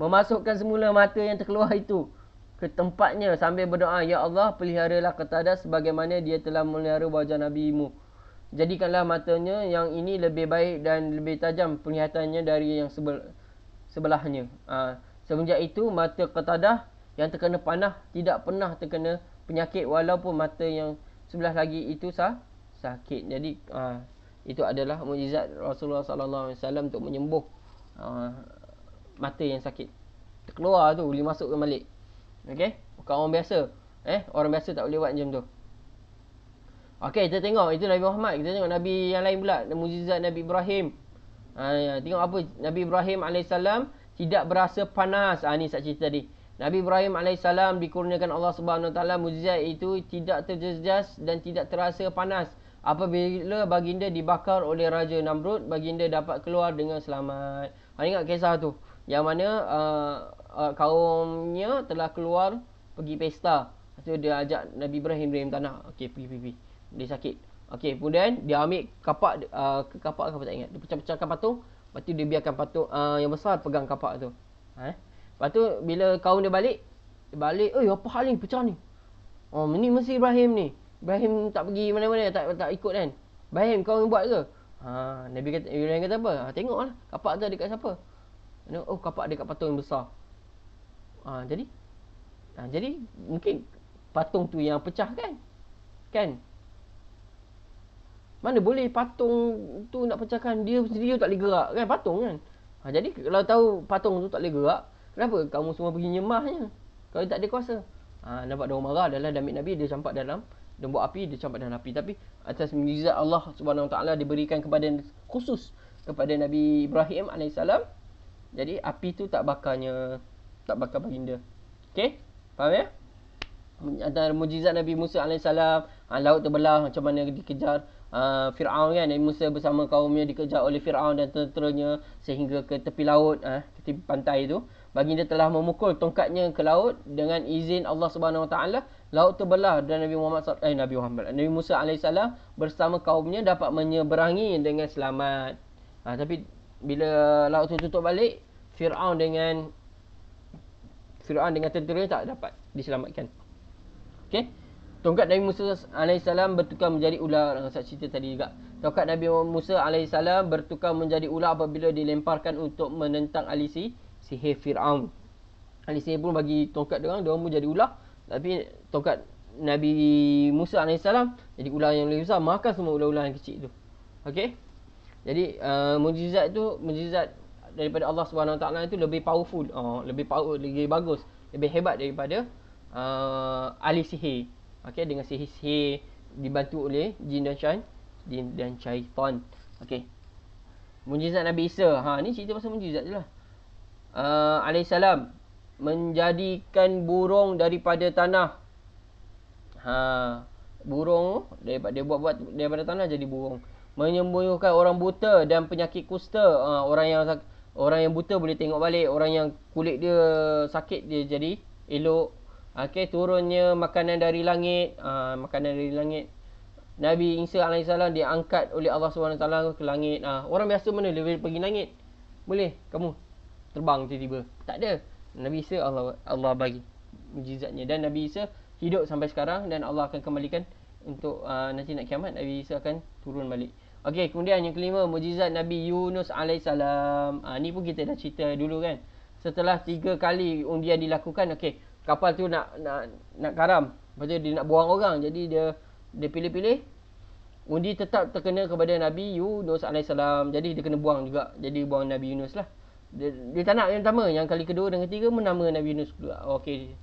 memasukkan semula mata yang terkeluar itu ke tempatnya sambil berdoa, ya Allah, peliharalah Qatadah sebagaimana dia telah melihara wajah Nabi-Mu. Jadikanlah matanya yang ini lebih baik dan lebih tajam penglihatannya dari yang sebelahnya. Semenjak itu mata Qatadah yang terkena panah tidak pernah terkena penyakit walaupun mata yang sebelah lagi itu sakit. Jadi itu adalah mukjizat Rasulullah sallallahu alaihi wasallam untuk menyembuh mata yang sakit. Terkeluar tu, boleh masukkan balik. Okey? Bukan orang biasa. Orang biasa tak boleh buat macam tu. Okey, kita tengok. Itu Nabi Muhammad. Kita tengok Nabi yang lain pula. Mukjizat Nabi Ibrahim. Tengok apa? Nabi Ibrahim AS tidak berasa panas. Ni saya cerita tadi. Nabi Ibrahim AS dikurniakan Allah SWT mukjizat itu tidak terjejas dan tidak terasa panas. Apabila baginda dibakar oleh Raja Namrud, baginda dapat keluar dengan selamat. Ingat kisah tu. Yang mana kaumnya telah keluar pergi pesta. Lepas tu dia ajak Nabi Ibrahim tanah. Okey, pergi. Dia sakit. Okey, kemudian dia ambil kapak, kapak apa tak ingat. Dia pecah-pecahkan patung. Lepas tu dia biarkan patung yang besar pegang kapak tu. Lepas tu bila kaum dia balik, apa hal ni, pecah ni? Ni mesti Ibrahim ni. Ibrahim tak pergi mana-mana, tak ikut kan. Ibrahim kau yang buat ke? Ibrahim kata apa? Tengoklah kapak tu dekat siapa? Kapak dekat patung yang besar. Jadi mungkin patung tu yang pecah kan? Mana boleh patung tu nak pecahkan, dia sendiri tak boleh gerak kan, patung kan. Jadi kalau tahu patung tu tak boleh gerak, kenapa kamu semua pergi nyembahnya kalau tak ada kuasa? Nampak dia orang marah adalah Nabi dia campak dalam, dia buat api, dia campak dalam api. Tapi atas mukjizat Allah Subhanahu Wa Taala diberikan khusus kepada Nabi Ibrahim AS. Jadi api tu tak bakar baginda. Okey? Faham ya? Antara mukjizat Nabi Musa AS, laut terbelah, macam mana dikejar Fir'aun kan. Nabi Musa bersama kaumnya dikejar oleh Fir'aun dan tenteranya sehingga ke tepi laut, ke tepi pantai tu. Baginda telah memukul tongkatnya ke laut dengan izin Allah Subhanahu Wa Taala. Laut terbelah dan Nabi Musa AS bersama kaumnya dapat menyeberangi dengan selamat. Tapi bila laut tu tutup balik, Fir'aun dengan tenteranya tak dapat diselamatkan. Okey. Tongkat Nabi Musa AS bertukar menjadi ular. Saya cerita tadi juga. Tongkat Nabi Musa AS bertukar menjadi ular apabila dilemparkan untuk menentang ahli sihir Fir'aun. Ahli sihir pun bagi tongkat dia orang pun jadi ular. Tapi tongkat Nabi Musa AS jadi ular yang lebih besar, makan semua ular-ular yang kecil tu. Okey. Jadi mukjizat daripada Allah Subhanahu Wa Taala itu lebih powerful, lebih bagus, lebih hebat daripada ahli sihir. Okey, dengan sihir dibantu oleh jin dan syaitan. Okey. Mukjizat Nabi Isa. Ni cerita pasal mukjizat jelah. Alaihissalam menjadikan burung daripada tanah. Burung daripada buat daripada tanah jadi burung. Menyembuhkan orang buta dan penyakit kusta. Orang yang buta boleh tengok balik. Orang yang kulit dia sakit dia jadi elok. Okey, turunnya makanan dari langit. Nabi Isa AS diangkat oleh Allah SWT ke langit. Orang biasa mana boleh pergi langit? Boleh kamu terbang tiba-tiba? Tak ada. Nabi Isa Allah bagi mukjizatnya. Dan Nabi Isa hidup sampai sekarang dan Allah akan kembalikan untuk nanti nak kiamat. Nabi Isa akan turun balik. Okey, kemudian yang kelima, mukjizat Nabi Yunus AS. Ni pun kita dah cerita dulu kan. Setelah 3 kali undian dilakukan, okey, kapal tu nak karam. Lepas tu dia nak buang orang. Jadi dia pilih-pilih. Undi tetap terkena kepada Nabi Yunus AS. Jadi dia kena buang juga. Jadi buang Nabi Yunus lah. Dia tak nak yang pertama. Yang kali kedua dan ketiga menama Nabi Yunus pula. Okey.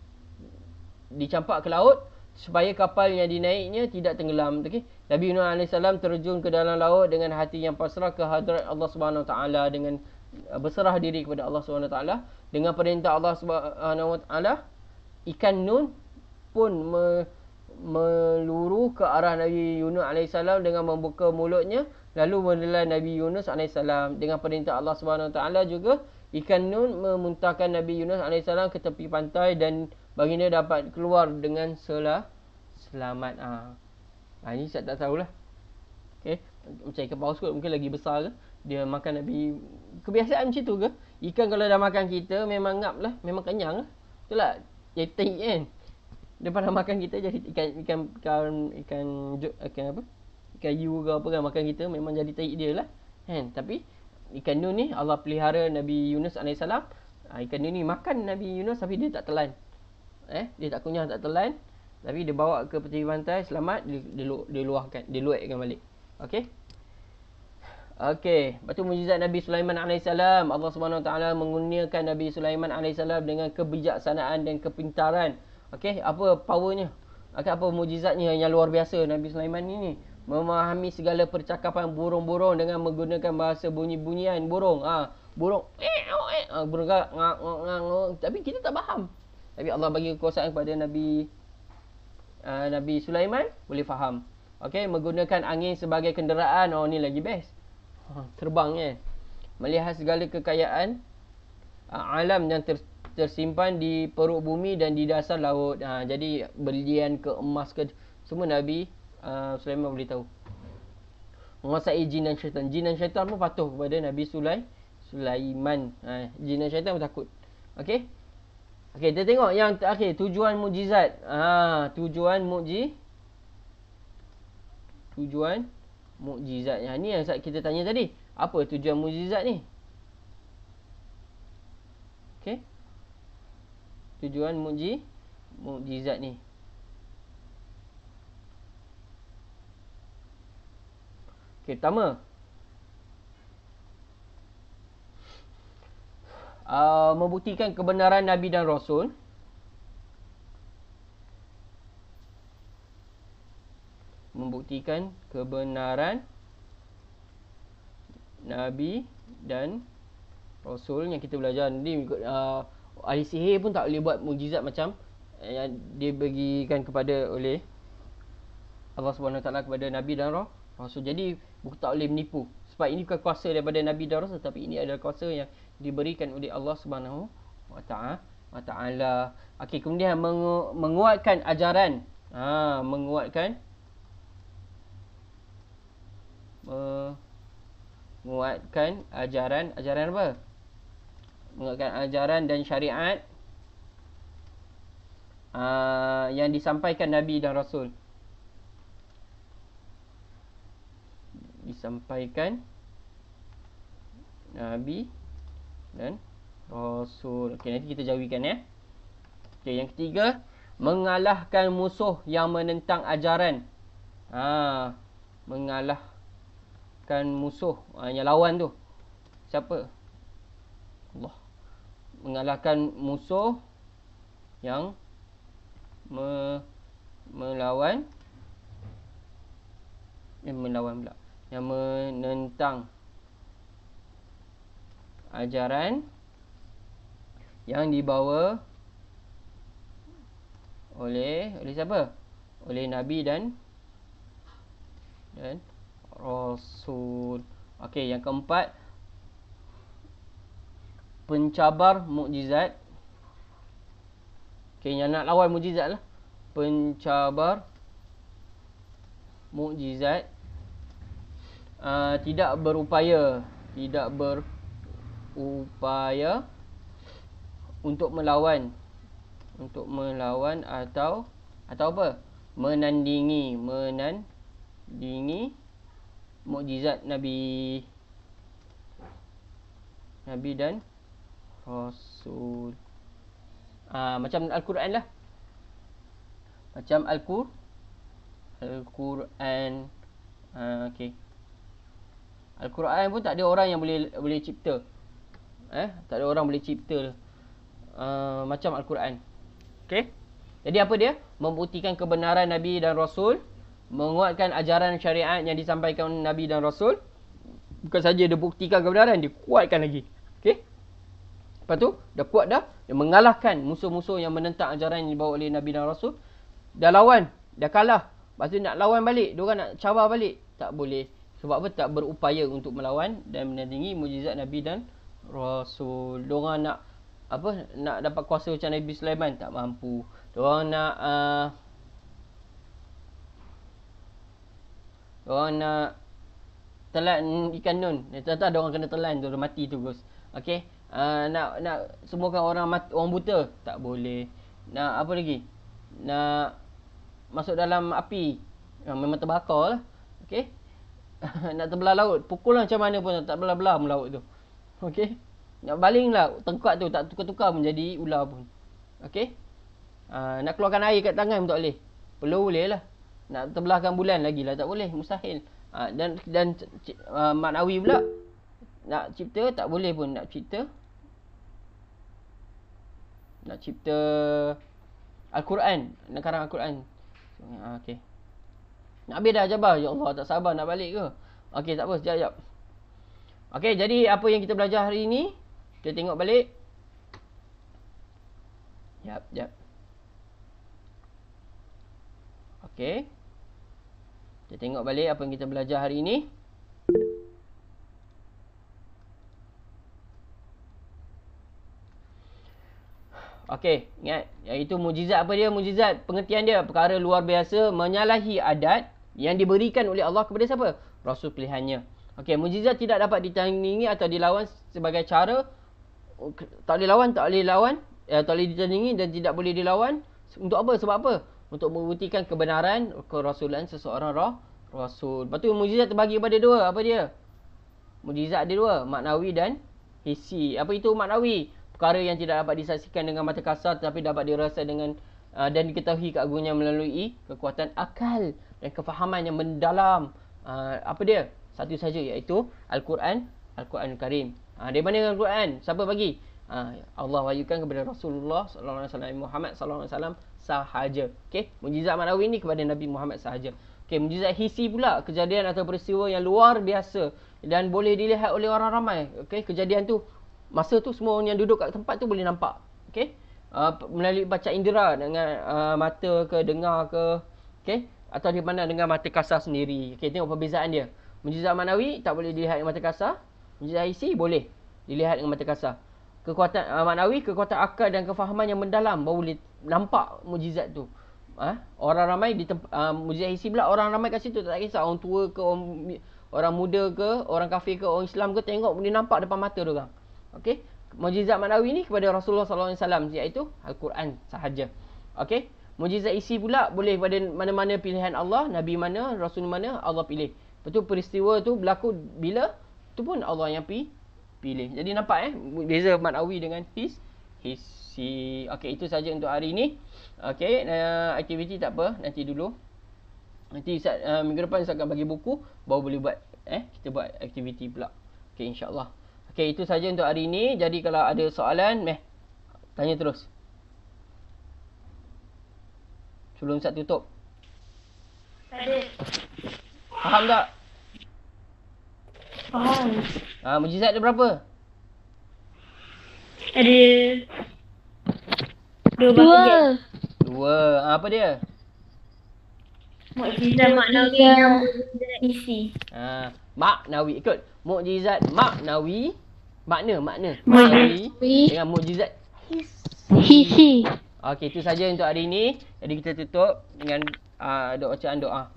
Dicampak ke laut supaya kapal yang dinaiknya tidak tenggelam. Okey. Nabi Yunus AS terjun ke dalam laut dengan hati yang pasrah ke hadrat Allah Subhanahu Wa Taala, dengan berserah diri kepada Allah Subhanahu Wa Taala. Dengan perintah Allah Subhanahu Wa Taala, ikan Nun pun meluru ke arah Nabi Yunus AS dengan membuka mulutnya, lalu menelan Nabi Yunus AS. Dengan perintah Allah SWT juga, ikan Nun memuntahkan Nabi Yunus AS ke tepi pantai dan baginda dapat keluar dengan selamat. Ini saya tak tahulah. Okay. Macam ikan paus kot, mungkin lagi besar ke, dia makan Nabi. Kebiasaan macam tu ke? Ikan kalau dah makan kita memang ngap lah, memang kenyang lah. Betul tak? Jadi tahi kan. Dia pernah makan kita jadi ikan apa? Ikan yu ke apa kan, makan kita memang jadi tahi dia lah. Kan? Tapi ikan Nun ni Allah pelihara Nabi Yunus AS. Ikan Nun ni makan Nabi Yunus tapi dia tak telan. Dia tak kunyah, tak telan. Tapi dia bawa ke tepi pantai selamat, dia luahkan, dia luahkan balik. Okey. Okey, lepas tu mukjizat Nabi Sulaiman alaihissalam. Allah Subhanahu Wa Taala mengurniakan Nabi Sulaiman alaihissalam dengan kebijaksanaan dan kepintaran. Okey, apa powernya? Apa mukjizatnya yang luar biasa Nabi Sulaiman ini? Memahami segala percakapan burung-burung dengan menggunakan bahasa bunyi-bunyian burung. Burung burung tapi kita tak faham. Tapi Allah bagi kekuasaan kepada Nabi Sulaiman boleh faham. Okey, menggunakan angin sebagai kenderaan. Ni lagi best. Terbang kan. Melihat segala kekayaan alam yang tersimpan di perut bumi dan di dasar laut. Jadi berlian ke emas ke semua Nabi Sulaiman boleh tahu. Menguasai jin dan syaitan. Jin dan syaitan pun patuh kepada Nabi Sulaiman. Jin dan syaitan pun takut. Okey. Okey, kita tengok yang terakhir, tujuan mukjizat. Tujuan mukjizat. Ni yang kita tanya tadi. Apa tujuan mukjizat ni? Okey. Tujuan mukjizat ni. Okey, pertama. Membuktikan kebenaran Nabi dan Rasul. Membuktikan kebenaran Nabi dan Rasul yang kita belajar. Jadi ahli sihir pun tak boleh buat mukjizat macam yang diberikan kepada oleh Allah Subhanahu Taala kepada Nabi dan Rasul. Jadi bukan tak boleh menipu. Sebab ini bukan kuasa daripada Nabi dan Rasul, tapi ini adalah kuasa yang diberikan oleh Allah Subhanahu Wa Taala. Okey, kemudian menguatkan ajaran. Menguatkan ajaran apa? Menguatkan ajaran dan syariat yang disampaikan Nabi dan Rasul. Disampaikan Nabi dan Rasul. Okey, nanti kita jauhikan ya. Okey, yang ketiga, mengalahkan musuh yang menentang ajaran. Mengalahkan musuh yang lawan tu. Siapa? Allah. Mengalahkan musuh yang melawan pula. Yang menentang ajaran yang dibawa oleh siapa? Oleh Nabi dan Rasul. Okey, yang keempat, pencabar mukjizat. Okey, yang nak lawan mukjizat lah. Pencabar mukjizat. Tidak berupaya untuk melawan atau apa? Menandingi mukjizat Nabi dan Rasul. Macam Al-Quran lah. Macam Al-Quran. Okey. Al-Quran pun tak ada orang yang boleh cipta. Tak ada orang boleh cipta macam Al-Quran. Okey. Jadi apa dia? Membuktikan kebenaran Nabi dan Rasul, menguatkan ajaran syariat yang disampaikan Nabi dan Rasul. Bukan saja dia buktikan kebenaran, dia kuatkan lagi. Okey. Lepas tu, dah kuat dah, dia mengalahkan musuh-musuh yang menentang ajaran yang dibawa oleh Nabi dan Rasul. Dah lawan, dah kalah. Lepas tu nak lawan balik, diorang nak cabar balik. Tak boleh. Sebab apa? Tak berupaya untuk melawan dan menandingi mukjizat Nabi dan Rasul. Diorang nak dapat kuasa macam Nabi Sulaiman, tak mampu. Diorang nak telan ikan nun. Tak diorang kena telan tu, dia mati terus. Okey. Nak sembuhkan orang buta, tak boleh. Nak apa lagi? Nak masuk dalam api, memang terbakar lah. Okey. Nak terbelah laut, pukul lah macam mana pun tak belah-belah pun laut tu. Okey. Nak baling lah tengkuat tu, tak tukar-tukar pun jadi ular pun. Okey. Nak keluarkan air kat tangan pun tak boleh. Boleh lah. Nak terbelahkan bulan lagi lah, tak boleh, mustahil. Dan maknawi pula nak cipta tak boleh pun nak cipta Al-Quran, nak karang Al-Quran. Okey. Nak habis dah Jabbar. Ya Allah, tak sabar nak balik ke? Okey, tak apa, sekejap. Okey, jadi apa yang kita belajar hari ini? Kita tengok balik. Jap. Okey. Kita tengok balik apa yang kita belajar hari ini. Okey, ingat. Iaitu mujizat apa dia? Mujizat, pengertian dia, perkara luar biasa menyalahi adat yang diberikan oleh Allah kepada siapa? Rasul pilihannya. Okey, mujizat tidak dapat ditandingi atau dilawan sebagai cara. Tak boleh ditandingi dan tidak boleh dilawan. Untuk apa? Sebab apa? Untuk membuktikan kebenaran kerasulan seseorang rasul. Lepas tu mujizat terbagi kepada dua. Apa dia? Mujizat ada dua, maknawi dan hissi. Apa itu maknawi? Perkara yang tidak dapat disaksikan dengan mata kasar tetapi dapat dirasa dengan dan diketahui keagungannya melalui kekuatan akal dan kefahaman yang mendalam. Apa dia? Satu saja, iaitu Al-Quran Karim. Dari mana Al-Quran? Siapa bagi? Allah wahyukan kepada Rasulullah sallallahu alaihi wasallam, Muhammad sallallahu alaihi wasallam sahaja. Okey, mujizat maknawi ni kepada Nabi Muhammad sahaja. Okey, mujizat hissi pula, kejadian atau peristiwa yang luar biasa dan boleh dilihat oleh orang ramai. Okey, kejadian tu masa tu semua orang yang duduk kat tempat tu boleh nampak. Okey, melalui baca indera dengan mata ke, dengar ke, okey, atau dipandang dengan mata kasar sendiri. Okey, tengok perbezaan dia. Mujizat maknawi tak boleh dilihat dengan mata kasar. Mujizat hissi boleh dilihat dengan mata kasar. Kekuatan maknawi, kekuatan akal dan kefahaman yang mendalam baru boleh nampak mujizat tu. Orang ramai di mujizat hissi pula, orang ramai kat situ tak kisah orang tua ke, orang muda ke, orang kafir ke, orang Islam ke, tengok boleh nampak depan mata dia orang. Okey, mujizat maknawi ni kepada Rasulullah sallallahu alaihi wasallam, iaitu Al-Quran sahaja. Okey, mujizat isi pula boleh pada mana-mana pilihan Allah, nabi mana, rasul mana Allah pilih. Betul, peristiwa tu berlaku bila tu pun Allah yang pilih. Jadi nampak beza maknawi dengan hissi. Okey, itu saja untuk hari ini. Okey, aktiviti tak apa, nanti dulu. Nanti minggu depan saya akan bagi buku, baru boleh buat kita buat aktiviti pula. Okey, insya-Allah. Okey, itu saja untuk hari ini. Jadi kalau ada soalan, tanya terus. Sebelum Ustaz tutup. Ada. Faham tak? Faham. Mujizat ada berapa? Ada dua. Apa dia? Mukjizat maknawi yang isi. Maknawi. Ikut. Mukjizat maknawi. Maknawi dengan mukjizat hissi. Okey, itu saja untuk hari ini. Jadi kita tutup dengan bacaan doa.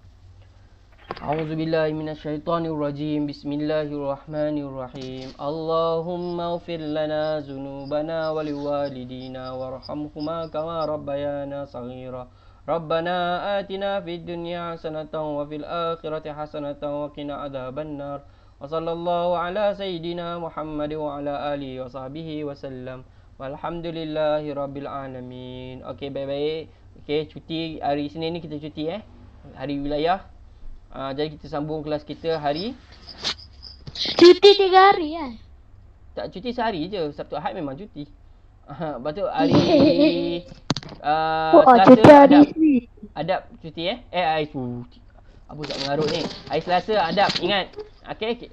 A'udzubillahi minasyaitonirrajim. Bismillahirrahmanirrahim. Allahumma ighfir lana dzunubana wa liwalidina warhamhuma kama rabbayana shaghira. Rabbana atina fid dunya hasanatan wa fil akhirati hasanatan wa qina adzabannar. Wa sallallahu ala sayyidina Muhammad wa ala alihi wa sahbihi wa sallam. Walhamdulillahi rabbil alamin. Okey, baik-baik. Okey, cuti hari Isnin ni kita cuti hari wilayah. Jadi kita sambung kelas kita hari Cuti 3 hari tak, cuti sehari je. Sabtu Ahad memang cuti. Lepas tu hari Selasa adab cuti hari cuti. Apa tak mengarut ni? Hari Selasa adab, ingat. Okey.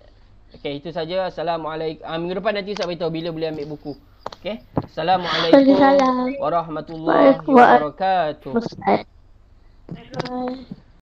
Okey, itu saja. Assalamualaikum. Minggu depan nanti saya beritahu bila boleh ambil buku. Okey. Assalamualaikum warahmatullahi wabarakatuh.